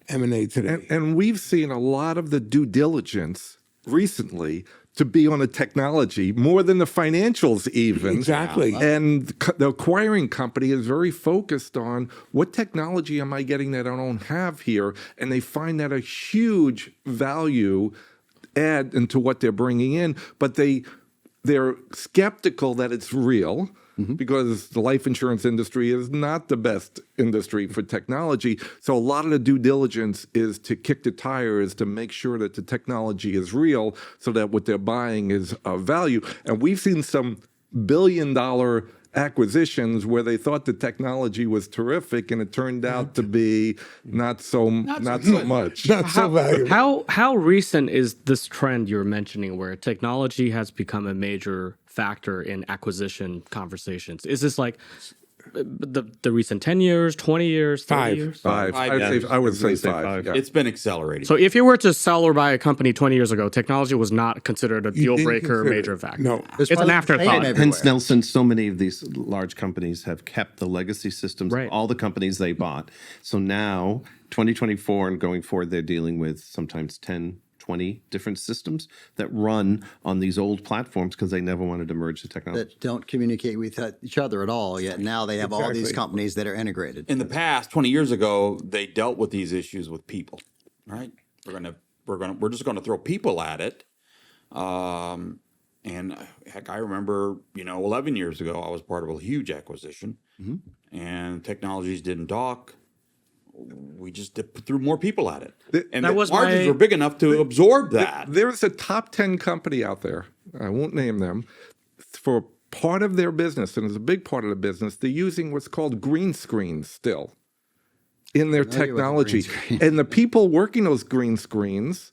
M&A today. And we've seen a lot of the due diligence recently to be on the technology more than the financials even. Exactly. And the acquiring company is very focused on what technology am I getting that I don't have here? And they find that a huge value add into what they're bringing in, but they're skeptical that it's real. because the life insurance industry is not the best industry for technology. So a lot of the due diligence is to kick the tires to make sure that the technology is real so that what they're buying is of value. And we've seen some billion-dollar acquisitions where they thought the technology was terrific and it turned out to be not so much. Not so valuable. How recent is this trend you're mentioning where technology has become a major factor in acquisition conversations? Is this like the recent 10 years, 20 years, 30 years? Five. I would say five. Yeah. It's been accelerating. So if you were to sell or buy a company 20 years ago, technology was not considered a deal didn't breaker, consider major it. factor. No. It's an afterthought. Hence, Nelson, so many of these large companies have kept the legacy systems Right. of all the companies they bought. So now, 2024 and going forward, they're dealing with sometimes 10, 20 different systems that run on these old platforms because they never wanted to merge the technology. That don't communicate with each other at all. Yet now they have all these companies that are integrated. In the past, 20 years ago, they dealt with these issues with people, right? We're just gonna throw people at it. And heck, I remember, 11 years ago, I was part of a huge acquisition, and technologies didn't talk. We just threw more people at it, and the margins were big enough to absorb that. There's a top 10 company out there, I won't name them, for part of their business, and it's a big part of the business, they're using what's called green screens still in their technology. And the people working those green screens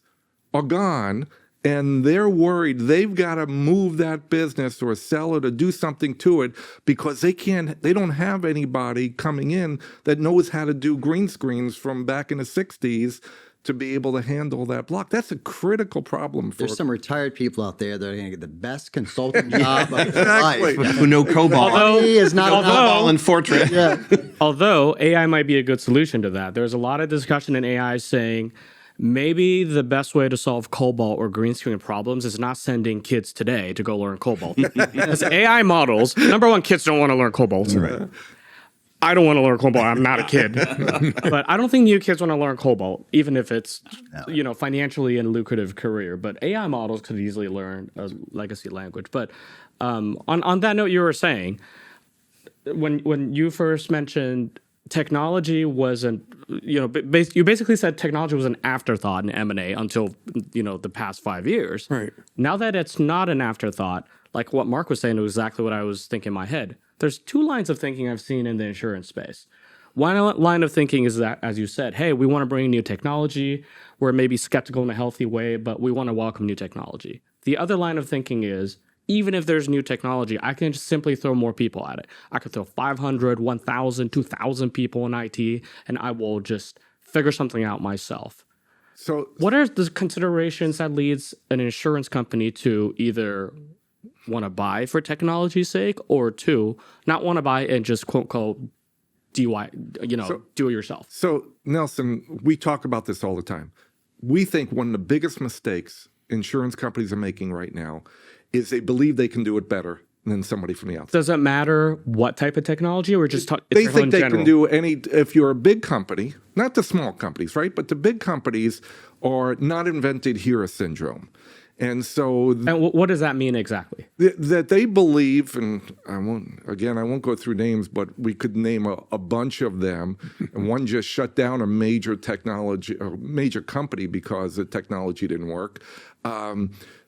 are gone, and they're worried they've got to move that business or sell it or do something to it because they don't have anybody coming in that knows how to do green screens from back in the 60s to be able to handle that block. That's a critical problem for There's some retired people out there that are going to get the best consulting job of their life. Who know COBOL. Money is not COBOL and Fortran. Although AI might be a good solution to that. There's a lot of discussion in AI saying maybe the best way to solve COBOL or green screen problems is not sending kids today to go learn COBOL. Because AI models, number one, kids don't want to learn COBOL. Right. I don't want to learn COBOL. I'm not a kid. But I don't think new kids want to learn COBOL, even if it's financially a lucrative career. But AI models could easily learn a legacy language. But on that note, you were saying, when you first mentioned technology wasn't, you basically said technology was an afterthought in M&A until, the past 5 years. Right. Now that it's not an afterthought, like what Mark was saying was exactly what I was thinking in my head. There's two lines of thinking I've seen in the insurance space. One line of thinking is that, as you said, hey, we want to bring new technology. We're maybe skeptical in a healthy way, but we want to welcome new technology. The other line of thinking is, even if there's new technology, I can just simply throw more people at it. I could throw 500, 1,000, 2,000 people in IT, and I will just figure something out myself. So, what are the considerations that leads an insurance company to either want to buy for technology's sake, or two, not want to buy and just quote unquote do it yourself? So, Nelson, we talk about this all the time. We think one of the biggest mistakes insurance companies are making right now is they believe they can do it better than somebody from the outside. Does it matter what type of technology, or just they think they can do any? If you're a big company, not the small companies, right? But the big companies are not invented here syndrome. And so, and what does that mean exactly? That they believe, and I won't go through names, but we could name a bunch of them. And one just shut down a major company because the technology didn't work.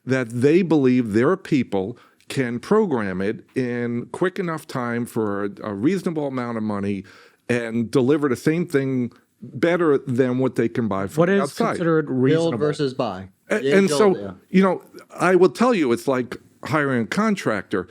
That they believe their people can program it in quick enough time for a reasonable amount of money and deliver the same thing better than what they can buy from outside. What is considered reasonable? Build versus buy. And so, I will tell you, it's like hiring a contractor.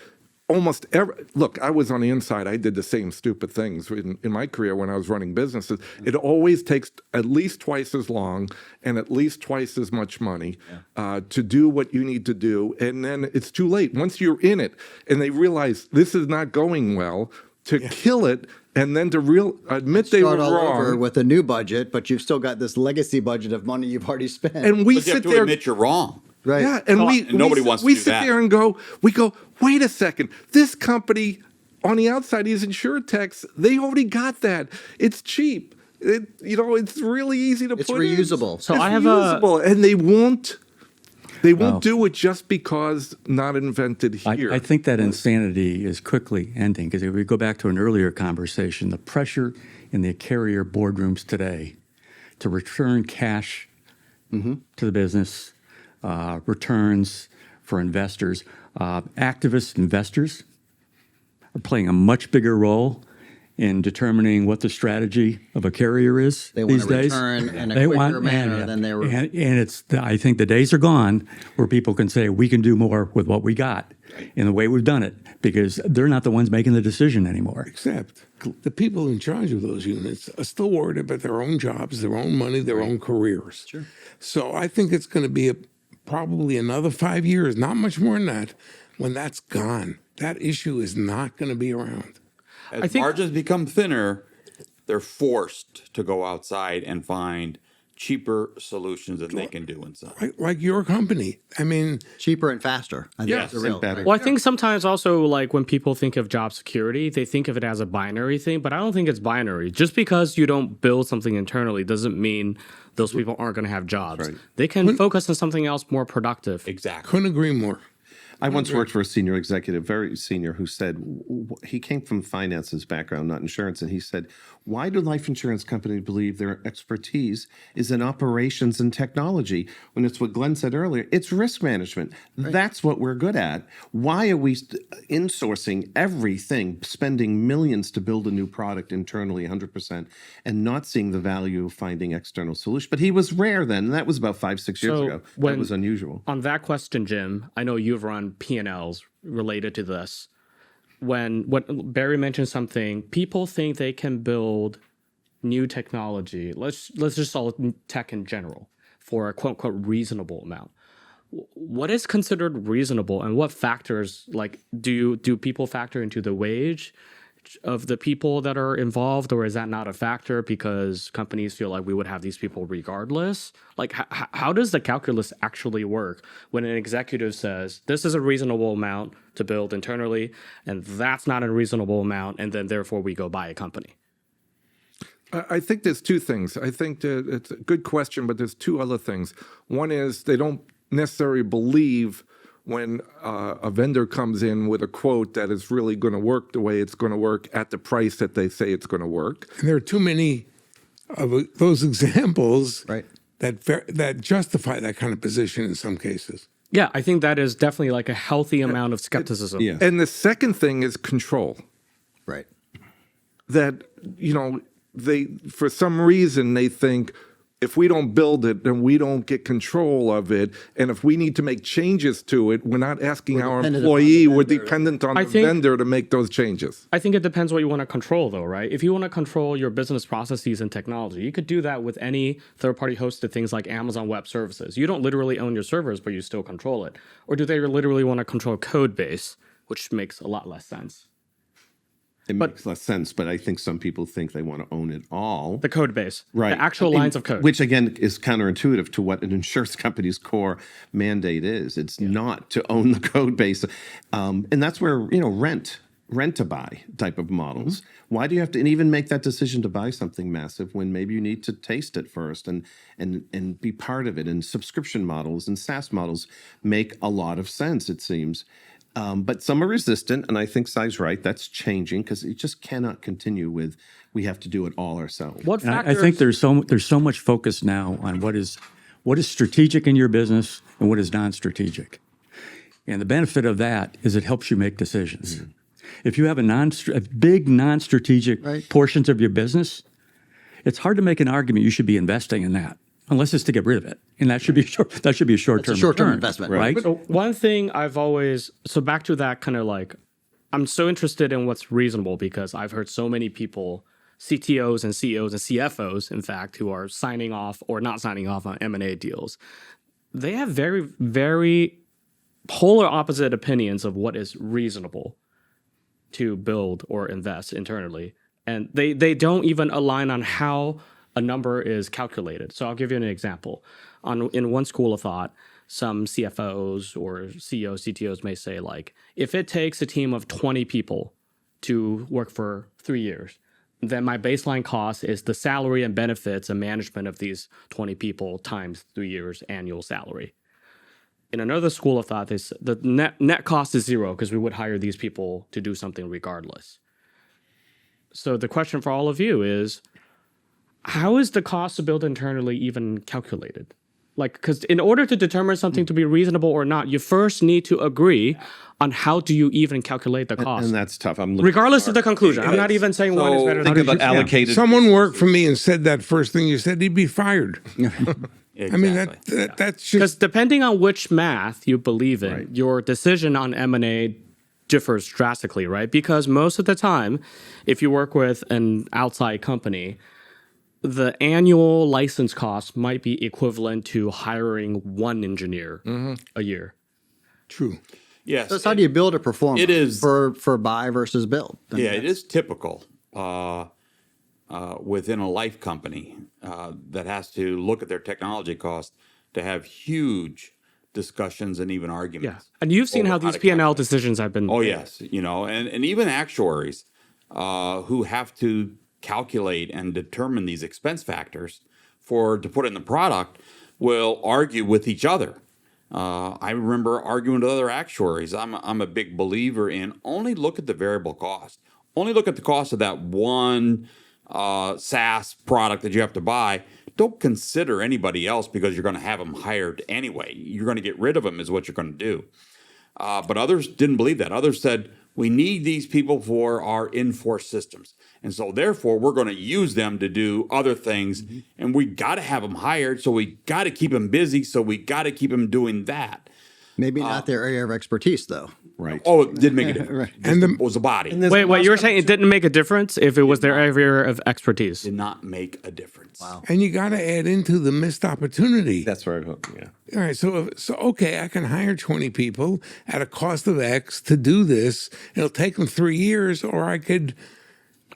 Look, I was on the inside. I did the same stupid things in my career when I was running businesses. It always takes at least twice as long and at least twice as much money to do what you need to do. And then it's too late. Once you're in it and they realize this is not going well, to kill it and then to admit they were Start all wrong. over with a new budget, but you've still got this legacy budget of money you've already spent. And we But you have sit to there. admit you're wrong. Right. Yeah, and nobody wants to we do sit that. there and go, wait a second. This company on the outside, these insurtechs, they already got that. It's cheap. It's really easy to It's put reusable. in. So It's I have reusable, and they won't They won't do it just because not invented here. I think that insanity is quickly ending because if we go back to an earlier conversation, the pressure in the carrier boardrooms today to return cash to the business, returns for investors, activist investors are playing a much bigger role in determining what the strategy of a carrier is They want these to days. return in a quicker manner than they were. And I think the days are gone where people can say we can do more with what we got in the way we've done it because they're not the ones making the decision anymore. Except the people in charge of those units are still worried about their own jobs, their own money, their own careers. Sure. So I think it's going to be probably another 5 years, not much more than that, when that's gone. That issue is not going to be around. As margins become thinner, they're forced to go outside and find cheaper solutions than they can do inside. Like your company. I mean, Cheaper and faster. I think Yes, that's the real and better. thing. Well, I think sometimes also like when people think of job security, they think of it as a binary thing, but I don't think it's binary. Just because you don't build something internally doesn't mean those people aren't going to have jobs. right. They can focus on something else more productive. Exactly. couldn't agree more. I once worked for a senior executive, very senior, who said he came from finances background, not insurance, and he said, "Why do life insurance companies believe their expertise is in operations and technology when it's what Glenn said earlier? It's risk management. That's what we're good at. Why are we insourcing everything, spending millions to build a new product internally, 100%, and not seeing the value of finding external solutions?" But he was rare then, and that was about 5-6 years So ago. That when- was unusual. On that question, Jim, I know you've run P&Ls related to this. When Barry mentioned something, people think they can build new technology. Let's just call it tech in general for a quote unquote reasonable amount. What is considered reasonable, and what factors like do people factor into the wage of the people that are involved, or is that not a factor because companies feel like we would have these people regardless? Like, how does the calculus actually work when an executive says this is a reasonable amount to build internally, and that's not a reasonable amount, and then therefore we go buy a company? I think there's two things. I think that it's a good question, but there's two other things. One is they don't necessarily believe when a vendor comes in with a quote that is really going to work the way it's going to work at the price that they say it's going to work. And there are too many of those examples Right. that justify that kind of position in some cases. Yeah, I think that is definitely like a healthy amount of skepticism. Yeah. And the second thing is control. Right. That, they, for some reason, they think if we don't build it, then we don't get control of it. And if we need to make changes to it, we're not asking our dependent upon employee, the we're vendor. dependent on I the think- vendor to make those changes. I think it depends what you want to control, though, right? If you want to control your business processes and technology, you could do that with any third-party hosted things like Amazon Web Services. You don't literally own your servers, but you still control it. Or do they literally want to control code base, which makes a lot less sense? It makes less sense, but I think some people think they want to own it all. The code base, Right. the actual lines of code. Which again is counterintuitive to what an insurance company's core mandate is. It's not to own the code base. And that's where, rent to buy type of models. Why do you have to and even make that decision to buy something massive when maybe you need to taste it first and be part of it? And subscription models and SaaS models make a lot of sense, it seems. But some are resistant, and I think Sai's right. That's changing because it just cannot continue with we have to do it all ourselves. What And factors? I think there's so much focus now on what is strategic in your business and what is non-strategic. And the benefit of that is it helps you make decisions. If you have a big non-strategic Right. portions of your business, it's hard to make an argument you should be investing in that, unless it's to get rid of it, and that should be a short-term short-term return, investment. right? So one thing so back to that kind of like, I'm so interested in what's reasonable because I've heard so many people, CTOs and CEOs and CFOs, in fact, who are signing off or not signing off on M&A deals. They have very, very polar opposite opinions of what is reasonable to build or invest internally. And they don't even align on how a number is calculated. So I'll give you an example. In one school of thought, some CFOs or CEOs, CTOs may say, like, if it takes a team of 20 people to work for 3 years, then my baseline cost is the salary and benefits and management of these 20 people times 3 years annual salary. in another school of thought, the net cost is zero because we would hire these people to do something regardless. So the question for all of you is, how is the cost to build internally even calculated? Like, because in order to determine something to be reasonable or not, you first need to agree on how do you even calculate the cost. And that's tough. I'm looking Regardless of the conclusion. I'm not even saying one is better than think the about other. allocated. Someone worked for me and said that first thing you said, he'd be fired. Exactly. I mean, that's Because just depending on which math you believe in, your decision on M&A differs drastically, right? Because most of the time, if you work with an outside company, the annual license cost might be equivalent to hiring one engineer a year. true. Yes. So how do you build a performer? It is- for buy versus build. I mean, Yeah, it is typical within a life company that has to look at their technology cost to have huge discussions and even Yeah. arguments. And you've seen over how how these to P&L calculate. decisions have been Oh, made. yes. And even actuaries who have to calculate and determine these expense factors to put in the product will argue with each other. I remember arguing with other actuaries. I'm a big believer in only look at the variable cost. Only look at the cost of that one SaaS product that you have to buy. Don't consider anybody else because you're going to have them hired anyway. You're going to get rid of them is what you're going to do. But others didn't believe that. Others said, we need these people for our in-force systems. And so therefore, we're going to use them to do other things. And we got to have them hired. So we got to keep them busy. So we got to keep them doing that. maybe not their area of expertise, though. Right. Oh, it did make a difference. And It was the body. Wait, you were saying it didn't make a difference if it was their area of expertise? Did not make a difference. Wow. And you got to add into the missed opportunity. That's where I hope. Yeah. All right, so okay, I can hire 20 people at a cost of X to do this. It'll take them 3 years, or I could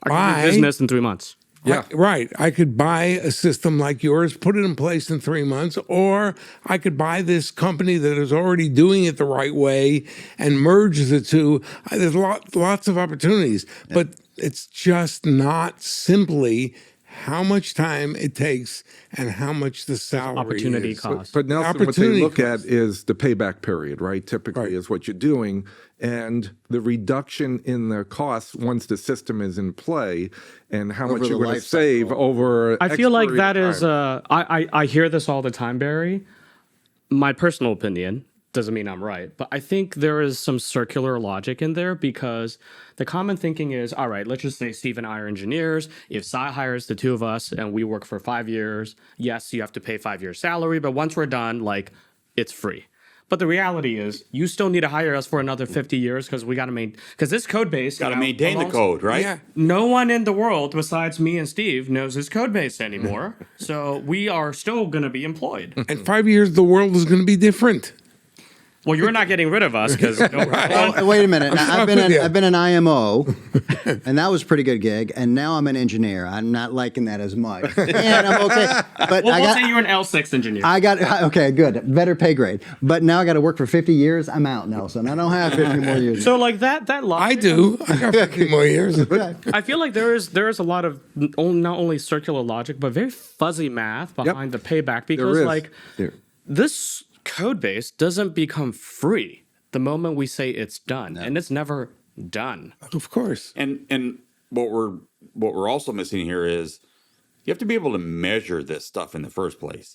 buy Business in 3 months. Yeah. Right. I could buy a system like yours, put it in place in 3 months, or I could buy this company that is already doing it the right way and merge the two. There's lots of opportunities, but it's just not simply how much time it takes and how much the salary Opportunity is. cost. But Nelson, what they Opportunity look cost. at is the payback period, right? Typically is what you're doing. And the reduction in the costs once the system is in play and how much the you're going to life save over I feel like X that period of is, time. I hear this all the time, Barry. My personal opinion doesn't mean I'm right, but I think there is some circular logic in there because the common thinking is, all right, let's just say Steve and I are engineers. If Cy hires the two of us and we work for 5 years, yes, you have to pay 5 years salary, but once we're done, like, it's free. But the reality is, you still need to hire us for another 50 years because we got to because this code base Got to maintain the code, right? Yeah. No one in the world besides me and Steve knows his code base anymore. So we are still going to be employed. In 5 years, the world is going to be different. Well, you're not getting rid of us because Oh, wait a minute. Now, stuck with you. I've been an IMO, and that was a pretty good gig. And now I'm an engineer. I'm not liking that as much. And I'm okay. But we'll say you're an L6 engineer. okay, good, better pay grade. But now I got to work for 50 years. I'm out, Nelson. I don't have 50 more years. So like that I logic, do. I got 50 more years. I feel like there is a lot of not only circular logic but very fuzzy math behind the payback because is. like this code base doesn't become free the moment we say it's done, and it's never done. Of course. And what we're also missing here is you have to be able to measure this stuff in the first place.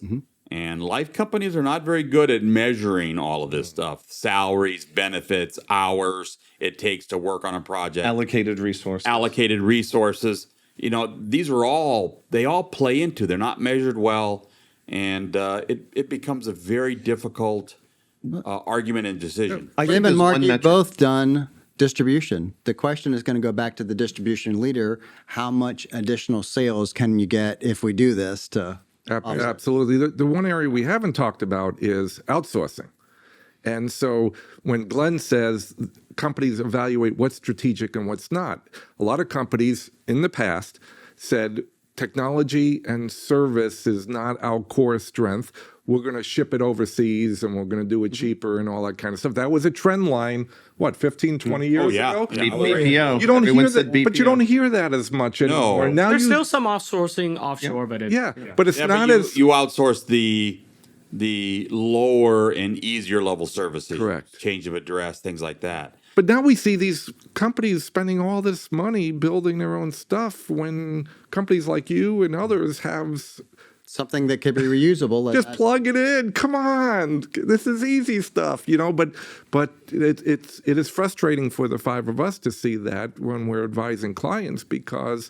And life companies are not very good at measuring all of this stuff: salaries, benefits, hours it takes to work on a project, Allocated resources. allocated resources. These are they all play into. They're not measured well, and it becomes a very difficult argument and decision. I Jim think and there's Mark, one you've metric- both done distribution. The question is going to go back to the distribution leader. How much additional sales can you get if we do this to Absolutely. The one area we haven't talked about is outsourcing. And so when Glenn says companies evaluate what's strategic and what's not, a lot of companies in the past said technology and service is not our core strength. We're going to ship it overseas and we're going to do it cheaper and all that kind of stuff. That was a trend line, 15, 20 years yeah. ago? Yeah. BPO. You don't Everyone hear said that, but you BPO. don't hear that as much anymore. Now There's you, still some outsourcing offshore, but it's but it's Yeah, not but as you outsource the the lower and easier level services. Correct. Change of address, things like that. But now we see these companies spending all this money building their own stuff when companies like you and others have Something that could be reusable. just plug it in. Come on, this is easy stuff, But it is frustrating for the five of us to see that when we're advising clients because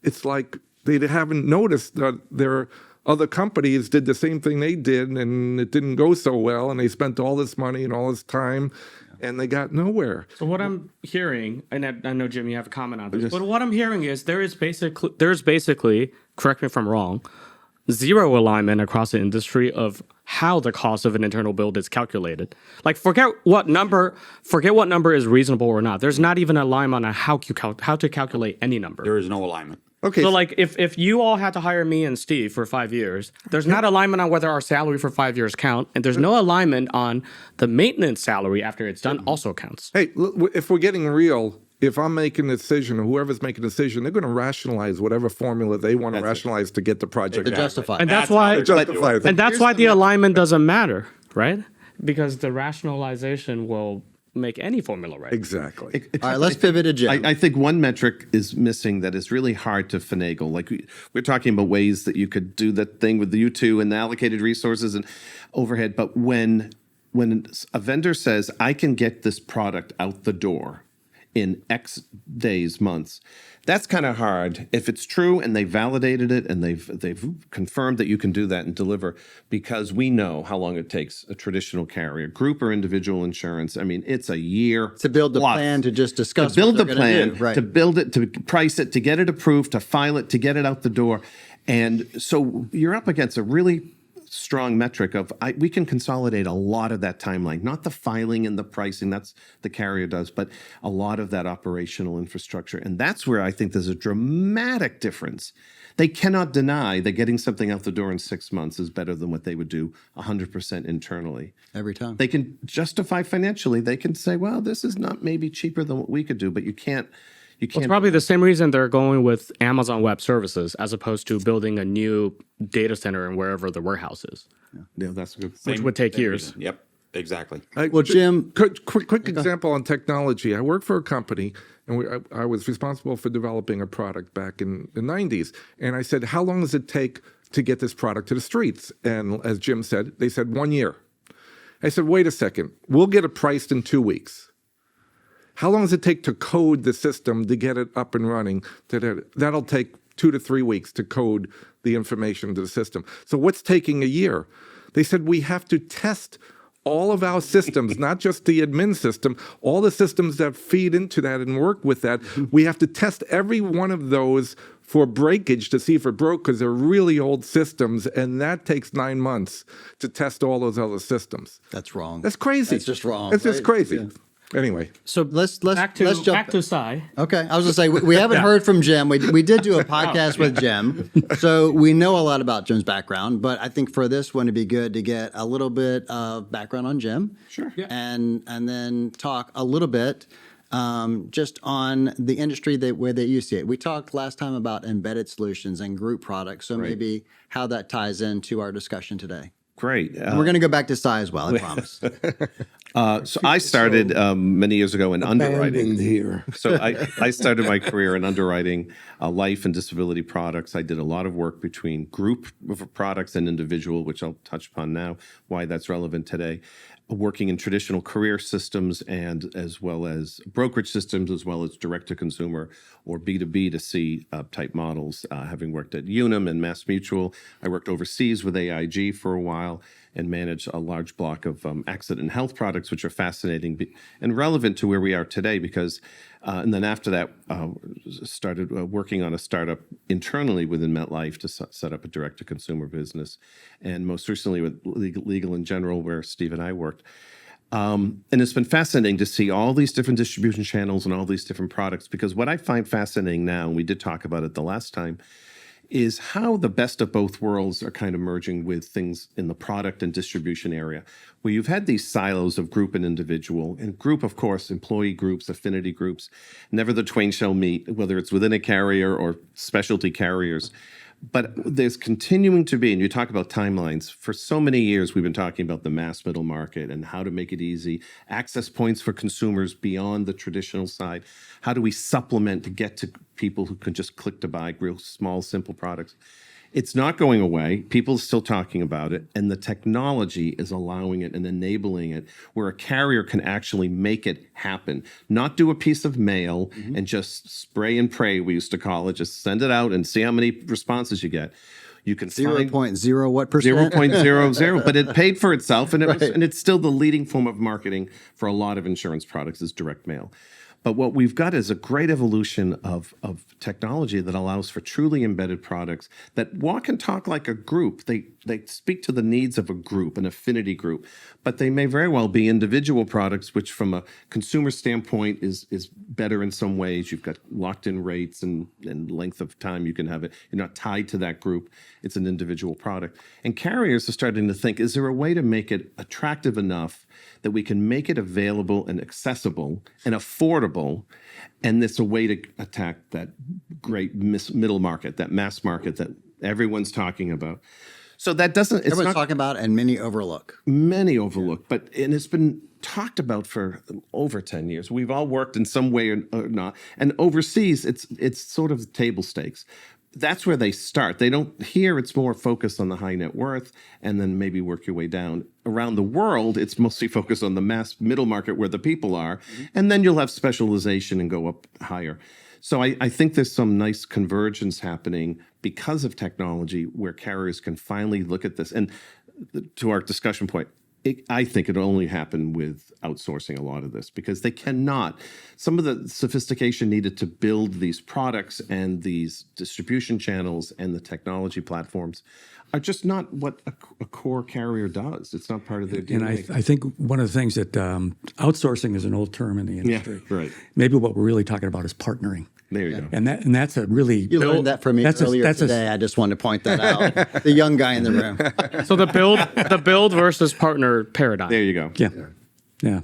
it's like they haven't noticed that their other companies did the same thing they did and it didn't go so well, and they spent all this money and all this time. And they got nowhere. So what I'm hearing, and I know Jim, you have a comment on this, but what I'm hearing is there's basically, correct me if I'm wrong, zero alignment across the industry of how the cost of an internal build is calculated. Like forget what number is reasonable or not. There's not even alignment on how to calculate any number. There is no alignment. Okay. So like if you all had to hire me and Steve for 5 years, there's not alignment on whether our salary for 5 years count, and there's no alignment on the maintenance salary after it's done also counts. Hey, if we're getting real, if I'm making a decision or whoever's making a decision, they're going to rationalize whatever formula they want to rationalize to get the project to done. justify. And that's how why they Justify it. and that's why the alignment doesn't matter, right? Because the rationalization will make any formula right. Exactly. All right, let's pivot to Jim. I think one metric is missing that is really hard to finagle. Like we're talking about ways that you could do that thing with the U2 and the allocated resources and overhead. But when a vendor says, I can get this product out the door in X days, months, that's kind of hard. If it's true and they validated it and they've confirmed that you can do that and deliver, because we know how long it takes a traditional carrier, group or individual insurance. I mean, it's a year to build the plus. plan, to just discuss To build what the they're gonna plan, do. Right. to build it, to price it, to get it approved, to file it, to get it out the door. And so you're up against a really strong metric of we can consolidate a lot of that timeline, not the filing and the pricing, that's the carrier does, but a lot of that operational infrastructure. And that's where I think there's a dramatic difference. They cannot deny that getting something out the door in 6 months is better than what they would do 100% internally. Every time. They can justify financially. They can say, well, this is not maybe cheaper than what we could do, but you can't. It's probably the same reason they're going with Amazon Web Services as opposed to building a new data center in wherever the warehouse is, Yeah, that's a good. which would take years. Reason. Yep, exactly. Well, Jim, Quick example on technology. I worked for a company, and I was responsible for developing a product back in the 90s. And I said, how long does it take to get this product to the streets? And as Jim said, they said 1 year. I said, wait a second. We'll get it priced in 2 weeks. How long does it take to code the system to get it up and running? That'll take 2 to 3 weeks to code the information into the system. So what's taking a year? They said we have to test all of our systems, not just the admin system, all the systems that feed into that and work with that. We have to test every one of those for breakage to see if it broke, because they're really old systems, and that takes 9 months to test all those other systems. that's wrong. That's crazy. That's just wrong, It's just right? crazy. Yeah. Anyway. So Let's back to jump. Sai. Okay, I was gonna say we haven't heard from Jim. We did do a podcast with Jim, so we know a lot about Jim's background. But I think for this one, it'd be good to get a little bit of background on Jim, Sure. Yeah. and then talk a little bit just on the industry where you see it. We talked last time about embedded solutions and group products, so maybe how that ties into our discussion today. Great. And we're going to go back to Sai as well, I promise. So I started many years ago in underwriting. Abandoned here. So I started my career in underwriting life and disability products. I did a lot of work between group products and individual, which I'll touch upon now, why that's relevant today. Working in traditional career systems and as well as brokerage systems, as well as direct-to-consumer or B2B2C type models, having worked at Unum and Mass Mutual. I worked overseas with AIG for a while and managed a large block of accident and health products, which are fascinating and relevant to where we are today because, and then after that, started working on a startup internally within MetLife to set up a direct-to-consumer business, and most recently with Legal in General, where Steve and I worked. And it's been fascinating to see all these different distribution channels and all these different products, because what I find fascinating now, and we did talk about it the last time, is how the best of both worlds are kind of merging with things in the product and distribution area, where you've had these silos of group and individual. And group, of course, employee groups, affinity groups, never the twain shall meet, whether it's within a carrier or specialty carriers. But there's continuing to be, and you talk about timelines, for so many years we've been talking about the mass middle market and how to make it easy, access points for consumers beyond the traditional side. How do we supplement to get to people who can just click to buy real small, simple products? It's not going away. People are still talking about it, and the technology is allowing it and enabling it where a carrier can actually make it happen. Not do a piece of mail and just spray and pray, we used to call it, just send it out and see how many responses you get. You can find 0.0 what percent? 0.00, but it paid for itself, and and it's still the leading form of marketing for a lot of insurance products is direct mail. But what we've got is a great evolution of technology that allows for truly embedded products that walk and talk like a group. They speak to the needs of a group, an affinity group, but they may very well be individual products, which from a consumer standpoint is better in some ways. You've got locked-in rates and length of time you can have it. You're not tied to that group. It's an individual product. And carriers are starting to think, is there a way to make it attractive enough that we can make it available and accessible and affordable, and it's a way to attack that great middle market, that mass market that everyone's talking about. So that doesn't. It's Everyone's not talking about and many overlook. many overlooked, but and it's been talked about for over 10 years. We've all worked in some way or not, and overseas, it's sort of table stakes. That's where they start. They don't here. It's more focused on the high net worth, and then maybe work your way down. Around the world, it's mostly focused on the mass middle market where the people are, and then you'll have specialization and go up higher. So I think there's some nice convergence happening because of technology where carriers can finally look at this. And to our discussion point, I think it'll only happen with outsourcing a lot of this because they cannot. Some of the sophistication needed to build these products and these distribution channels and the technology platforms are just not what a core carrier does. It's not part of their DNA. And I think one of the things that outsourcing is an old term in the industry. Yeah, right. Maybe what we're really talking about is partnering. There you go. And that's a really You learned that from me earlier today. I just wanted to point that out. The young guy in the room. So the build versus partner paradigm. There you go. Yeah.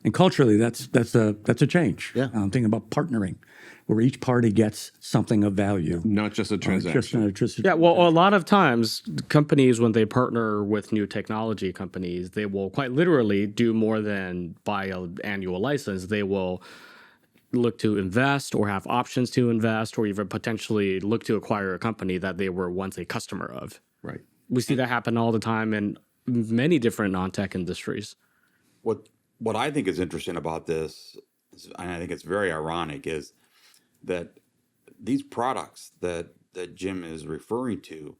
And culturally, that's a change. Yeah. I'm thinking about partnering, where each party gets something of value. Not just a transaction. Yeah, well, a lot of times companies, when they partner with new technology companies, they will quite literally do more than buy an annual license. They will look to invest or have options to invest or even potentially look to acquire a company that they were once a customer of. Right. We see that happen all the time in many different non-tech industries. What I think is interesting about this, and I think it's very ironic, is that these products that Jim is referring to,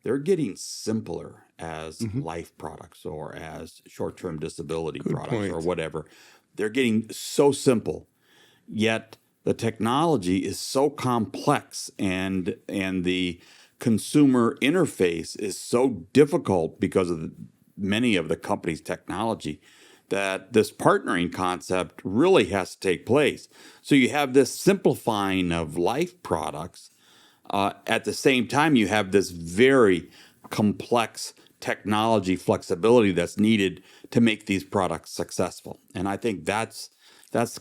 they're getting simpler as life products or as short-term disability products or whatever. They're getting so simple, yet the technology is so complex and the consumer interface is so difficult because of many of the company's technology that this partnering concept really has to take place. So you have this simplifying of life products. At the same time, you have this very complex technology flexibility that's needed to make these products successful. And I think that's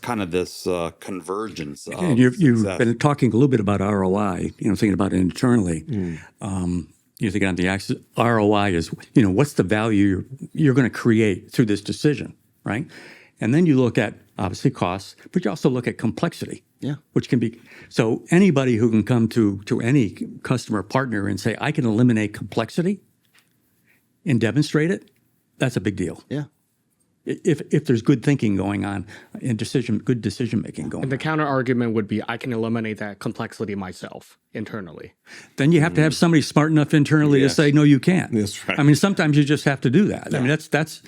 kind of this convergence. And you've been talking a little bit about ROI, thinking about it internally. You're thinking on the axis, ROI is, what's the value you're going to create through this decision, right? And then you look at, obviously, costs, but you also look at complexity. Yeah. Which can be, so anybody who can come to any customer partner and say, I can eliminate complexity and demonstrate it, that's a big deal. Yeah. If there's good thinking going on and good decision making going on. And the counter argument would be, I can eliminate that complexity myself internally. Then you have to have somebody smart enough internally to say, no, you can't. That's right. I mean, sometimes you just have to do that. I mean, that's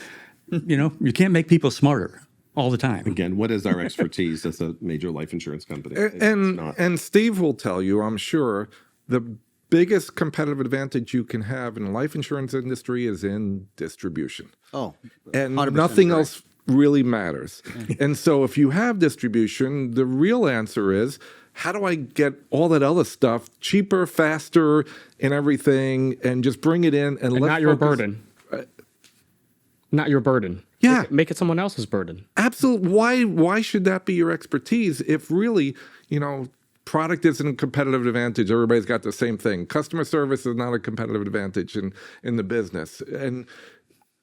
you can't make people smarter all the time. Again, what is our expertise as a major life insurance company? And Steve will tell you, I'm sure, the biggest competitive advantage you can have in the life insurance industry is in distribution. Oh, And 100% nothing agree. else really matters. And so if you have distribution, the real answer is, how do I get all that other stuff cheaper, faster, and everything, and just bring it in and let's not your focus- burden. Not your burden. Yeah. Make it someone else's burden. Absolutely. Why should that be your expertise if really, product isn't a competitive advantage. Everybody's got the same thing. Customer service is not a competitive advantage in the business, and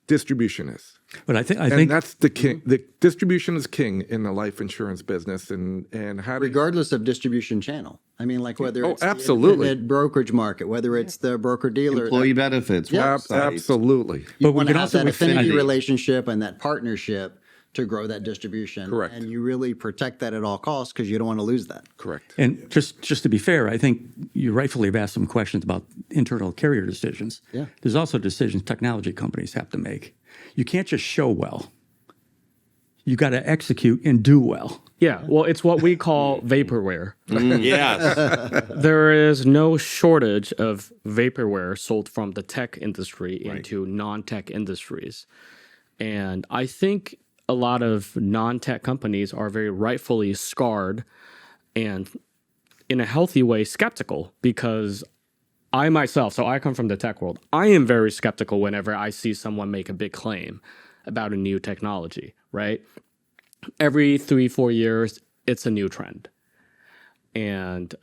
distribution is. But I And think that's the king. The distribution is king in the life insurance business, and how do Regardless of distribution channel. I mean, like whether Oh, it's absolutely. the independent brokerage market, whether it's the broker-dealer. Employee benefits. websites. absolutely. You But we want to can have also that affinity withstand- relationship and that partnership to grow that distribution. Correct. And you really protect that at all costs because you don't want to lose that. Correct. And just to be fair, I think you rightfully have asked some questions about internal carrier decisions. Yeah. There's also decisions technology companies have to make. You can't just show well. You got to execute and do well. Yeah, well, it's what we call vaporware. Yes. There is no shortage of vaporware sold from the tech industry into non-tech industries. And I think a lot of non-tech companies are very rightfully scarred and in a healthy way skeptical because I myself, so I come from the tech world, I am very skeptical whenever I see someone make a big claim about a new technology, right? Every 3-4 years, it's a new trend. And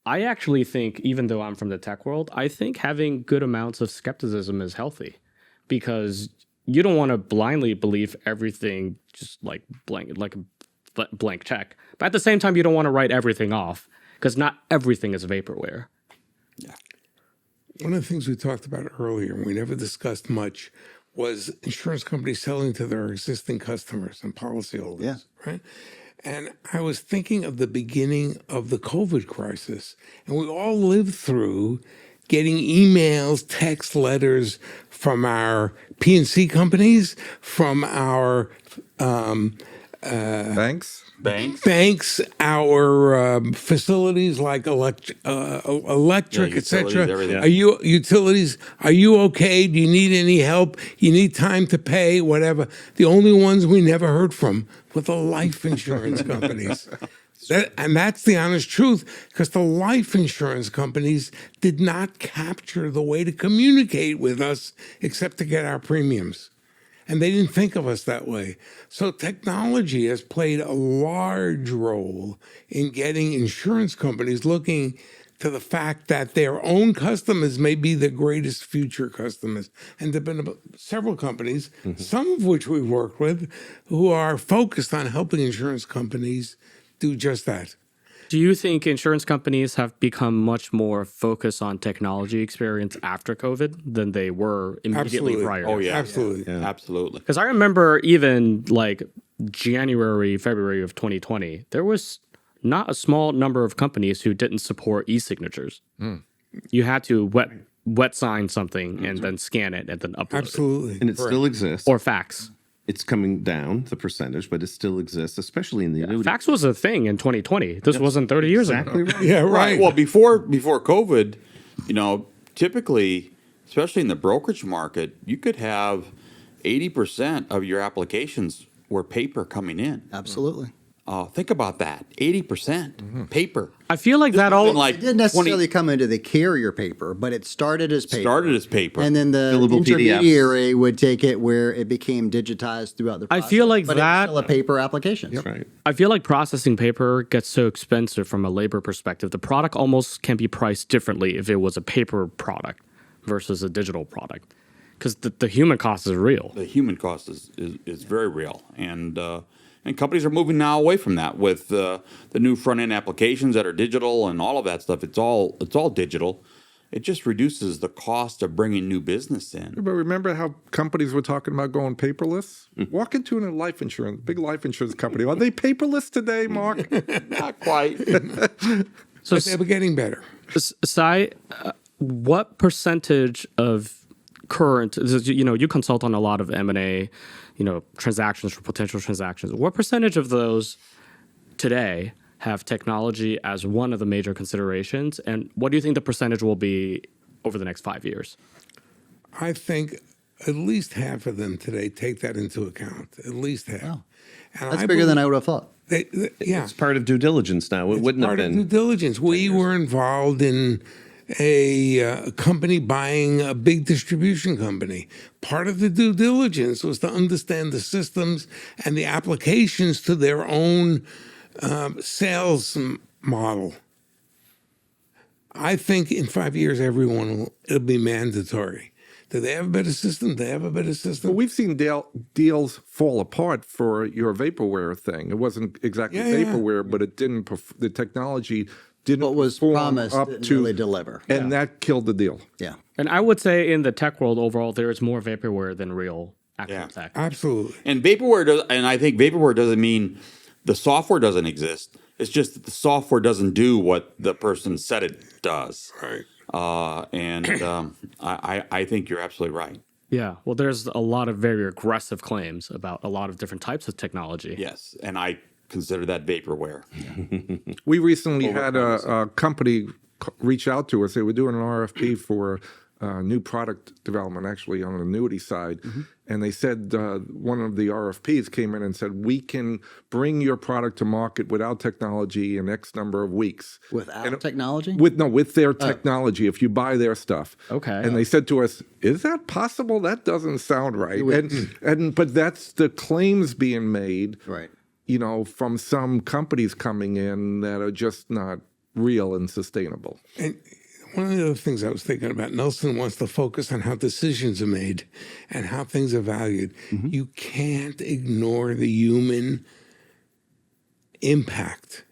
I actually think, even though I'm from the tech world, I think having good amounts of skepticism is healthy because you don't want to blindly believe everything just like a blank check. But at the same time, you don't want to write everything off because not everything is vaporware. One of the things we talked about earlier, and we never discussed much, was insurance companies selling to their existing customers and policyholders. Yeah. Right. And I was thinking of the beginning of the COVID crisis, and we all lived through getting emails, text letters from our P&C companies, from our Thanks. Banks. banks, our facilities like electric, Yeah, etc. utilities, everything. Are you utilities? Are you okay? Do you need any help? You need time to pay? Whatever. The only ones we never heard from were the life insurance companies. And that's the honest truth, because the life insurance companies did not capture the way to communicate with us except to get our premiums. And they didn't think of us that way. So technology has played a large role in getting insurance companies looking to the fact that their own customers may be the greatest future customers. And there have been several companies, some of which we've worked with, who are focused on helping insurance companies do just that. Do you think insurance companies have become much more focused on technology experience after COVID than they were immediately Absolutely. prior? Oh, yeah. Absolutely. Absolutely. Because I remember even like January, February of 2020, there was not a small number of companies who didn't support e-signatures. You had to wet sign something and then scan it and then upload it. Absolutely. And it still exists. Or fax. It's coming down, the percentage, but it still exists, especially in the annuity. Fax was a thing in 2020. This wasn't 30 years Exactly ago. right. Yeah, right. Well, before COVID, typically, especially in the brokerage market, you could have 80% of your applications were paper coming in. Absolutely. Think about that. 80% paper. I feel like that all Like It didn't necessarily come into the carrier paper, but it started as paper. started as paper. And then the Fillable intermediary would take it where it became digitized throughout the I process. feel like but that- it's still a paper application. That's right. I feel like processing paper gets so expensive from a labor perspective. The product almost can be priced differently if it was a paper product versus a digital product, because the human cost is real. the human cost is very real, and companies are moving now away from that with the new front end applications that are digital and all of that stuff. It's all digital. It just reduces the cost of bringing new business in. But remember how companies were talking about going paperless? Walk into a big life insurance company. Are they paperless today, Mark? Not quite. So, But they were getting better. Sai, what percentage of current, you consult on a lot of M&A, transactions for potential transactions. What percentage of those today have technology as one of the major considerations? And what do you think the percentage will be over the next 5 years? I think at least half of them today take that into account. At least half. Wow. And That's bigger than I would have thought. Yeah. It's part of due diligence now. It wouldn't have Part of due been. diligence. We were involved in a company buying a big distribution company. Part of the due diligence was to understand the systems and the applications to their own sales model. I think in 5 years, it'll be mandatory. Do they have a better system? They have a better system. Well, we've seen deals fall apart for your vaporware thing. It wasn't exactly vaporware, but it didn't. The technology didn't. What was perform promised up didn't to really deliver. and that killed the deal. Yeah. And I would say in the tech world overall, there is more vaporware than real actual tech. Absolutely. And vaporware does, and I think vaporware doesn't mean the software doesn't exist. It's just that the software doesn't do what the person said it does. Right. I think you're absolutely right. Yeah. Well, there's a lot of very aggressive claims about a lot of different types of technology. Yes, and I consider that vaporware. We recently had a company reach out to us. They were doing an RFP for new product development, actually on the annuity side. And they said one of the RFPs came in and said, we can bring your product to market without technology in X number of weeks. Without technology? With their technology, if you buy their stuff. Okay. And they said to us, is that possible? That doesn't sound right. But that's the claims being made, Right. you know, from some companies coming in that are just not real and sustainable. And one of the other things I was thinking about, Nelson wants to focus on how decisions are made and how things are valued. You can't ignore the human impact.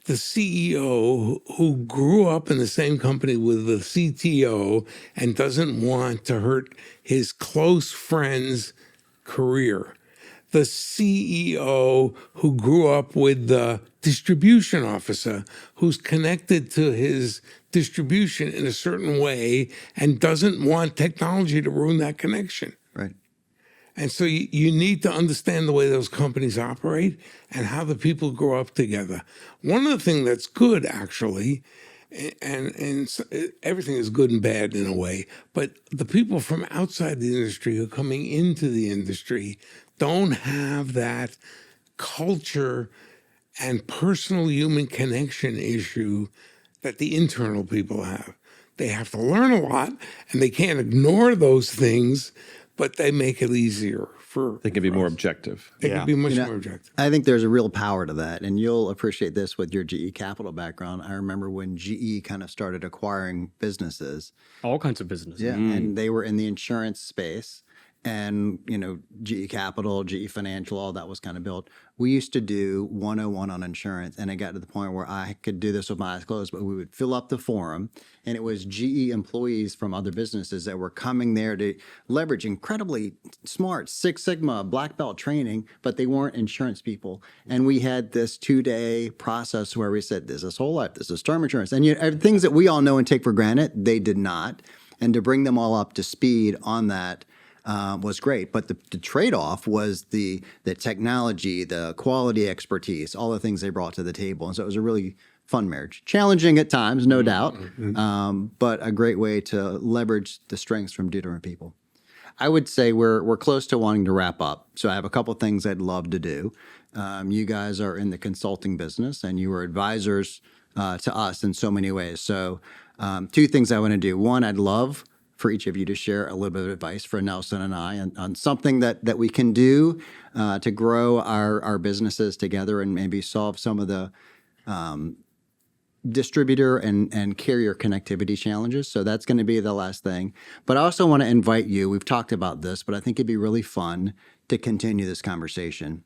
The CEO who grew up in the same company with the CTO and doesn't want to hurt his close friend's career. The CEO who grew up with the distribution officer who's connected to his distribution in a certain way and doesn't want technology to ruin that connection. Right. And so you need to understand the way those companies operate and how the people grow up together. One of the things that's good, actually, and everything is good and bad in a way, but the people from outside the industry who are coming into the industry don't have that culture and personal human connection issue that the internal people have. They have to learn a lot, and they can't ignore those things, but they make it easier for. They can be more objective. They can be much more objective. I think there's a real power to that, and you'll appreciate this with your GE Capital background. I remember when GE kind of started acquiring businesses. All kinds of businesses. Yeah, and they were in the insurance space. And, you know, GE Capital, GE Financial, all that was kind of built. We used to do 101 on insurance, and it got to the point where I could do this with my eyes closed, but we would fill up the forum, and it was GE employees from other businesses that were coming there to leverage incredibly smart Six Sigma black belt training, but they weren't insurance people. And we had this 2-day process where we said, this is whole life, this is term insurance. And things that we all know and take for granted, they did not. And to bring them all up to speed on that, was great, but the trade-off was the technology, the quality expertise, all the things they brought to the table, and so it was a really fun marriage. Challenging at times, no doubt, but a great way to leverage the strengths from different people. I would say we're close to wanting to wrap up, so I have a couple things I'd love to do. You guys are in the consulting business, and you are advisors to us in so many ways. So, two things I want to do. One, I'd love for each of you to share a little bit of advice for Nelson and I on something that we can do to grow our businesses together and maybe solve some of the distributor and carrier connectivity challenges. So that's going to be the last thing. But I also want to invite you, we've talked about this, but I think it'd be really fun to continue this conversation.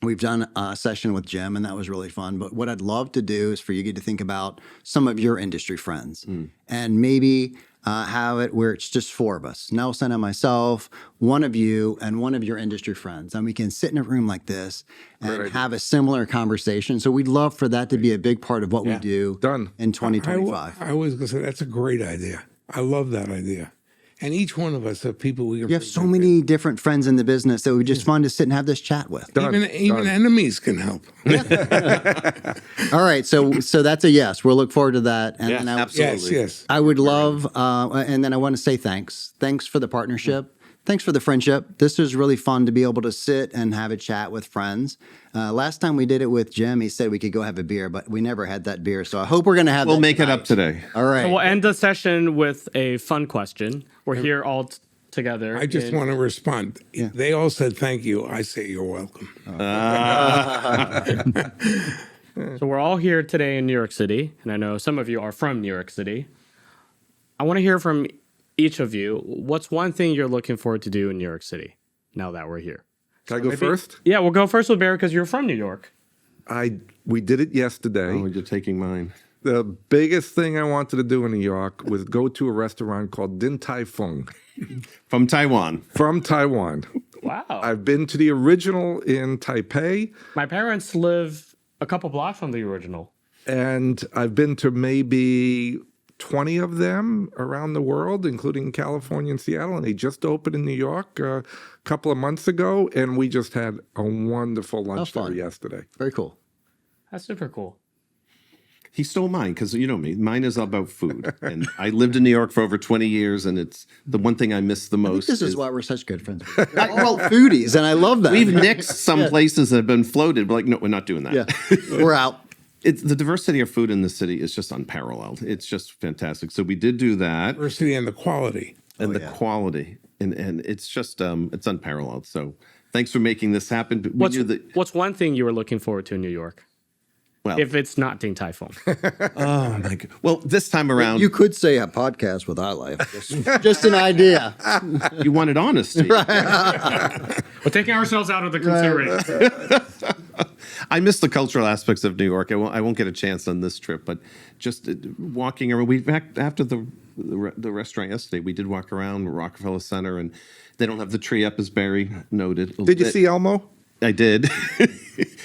We've done a session with Jim, and that was really fun. But what I'd love to do is for you to think about some of your industry friends and maybe have it where it's just four of us, Nelson and myself, one of you, and one of your industry friends. And we can sit in a room like this and have a similar conversation. So we'd love for that to be a big part of what we do in 2025. I was going to say, that's a great idea. I love that idea. And each one of us have people we can. You have so many different friends in the business that would be just fun to sit and have this chat with. Even enemies can help. All right, so that's a yes. We'll look forward to that. And then Absolutely. Yes. I would love, and then I want to say thanks. Thanks for the partnership. Thanks for the friendship. This was really fun to be able to sit and have a chat with friends. Last time we did it with Jim, he said we could go have a beer, but we never had that beer. So I hope we're going to have We'll that make it tonight. up today. All right. So we'll end the session with a fun question. We're here all together. I just want to respond. They all said thank you. I say you're welcome. So we're all here today in New York City, and I know some of you are from New York City. I want to hear from each of you. What's one thing you're looking forward to do in New York City now that we're here? Can I go first? Yeah, we'll go first with Barry because you're from New York. We did it yesterday. Oh, you're taking mine. The biggest thing I wanted to do in New York was go to a restaurant called Din Tai Fung From Taiwan. from Taiwan. Wow. I've been to the original in Taipei, My parents live a couple blocks from the original. and I've been to maybe 20 of them around the world, including California and Seattle. And they just opened in New York a couple of months ago, and we just had a wonderful lunch there fun. yesterday. Very cool. That's super cool. He stole mine because you know me. Mine is about food, and I lived in New York for over 20 years, and it's the one thing I miss the I think most. this is why we're such good friends. We're all foodies, and I love that. We've nixed some places that have been floated. We're like, no, we're not doing that. Yeah, we're out. It's the diversity of food in the city is just unparalleled. It's just fantastic. So we did do that, Diversity and the quality. and the quality, and it's just it's unparalleled. So thanks for making this happen. But we knew that. What's one thing you were looking forward to in New York? Well, If it's not Din Tai Fung. oh my God. Well, this time around, You could say a podcast with iLife. Just an idea. you wanted honesty. We're taking ourselves out of the consideration. I miss the cultural aspects of New York. I won't get a chance on this trip, but just walking around. After the restaurant yesterday, we did walk around Rockefeller Center, and they don't have the tree up, as Barry noted. Did you see Elmo? I did.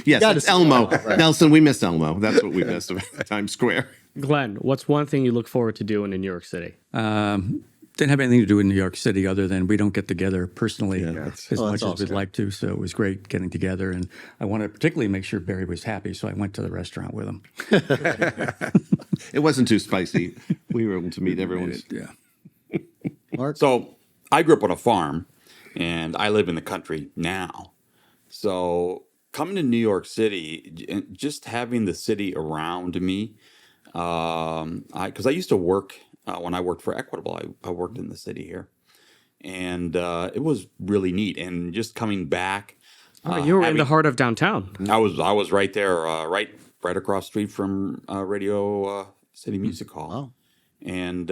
Yes, Gotta it's see Elmo. Elmo, right. Nelson, we missed Elmo. That's what we missed about Times Square. Glenn, what's one thing you look forward to doing in New York City? Didn't have anything to do in New York City other than we don't get together personally as that's much as awesome. we'd like to. So it was great getting together. And I wanted to particularly make sure Barry was happy. So I went to the restaurant with him. It wasn't too spicy. We were able to meet everyone's. Yeah. Mark? So I grew up on a farm, and I live in the country now. So coming to New York City, just having the city around me, because I used to work when I worked for Equitable. I worked in the city here, and it was really neat. And just coming back, You were in the heart of downtown. I was right there, right across the street from Radio City Music Hall. Wow. And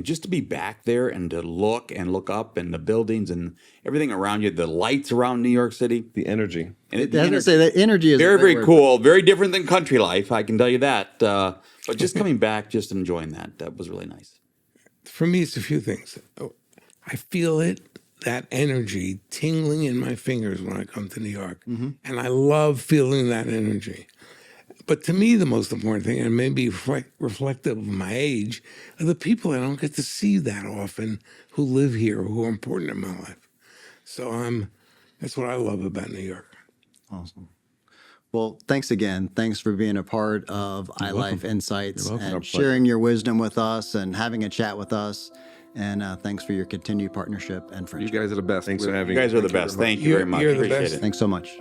just to be back there and to look up and the buildings and everything around you, the lights around New York City, The energy. and I was gonna say that energy is very, a great very word. cool, very different than country life. I can tell you that. But just coming back, just enjoying that was really nice. For me, it's a few things. I feel that energy tingling in my fingers when I come to New York. And I love feeling that energy. But to me, the most important thing, and maybe reflective of my age, are the people I don't get to see that often who live here, who are important in my life. So that's what I love about New York. Awesome. Well, thanks again. Thanks for being a part of iLife Insights and sharing your wisdom with us and having a chat with us. And thanks for your continued partnership and You friendship. guys are the best. Thanks for You having guys are the best. Thank you very much. You're the Appreciate best. it. Thanks so much.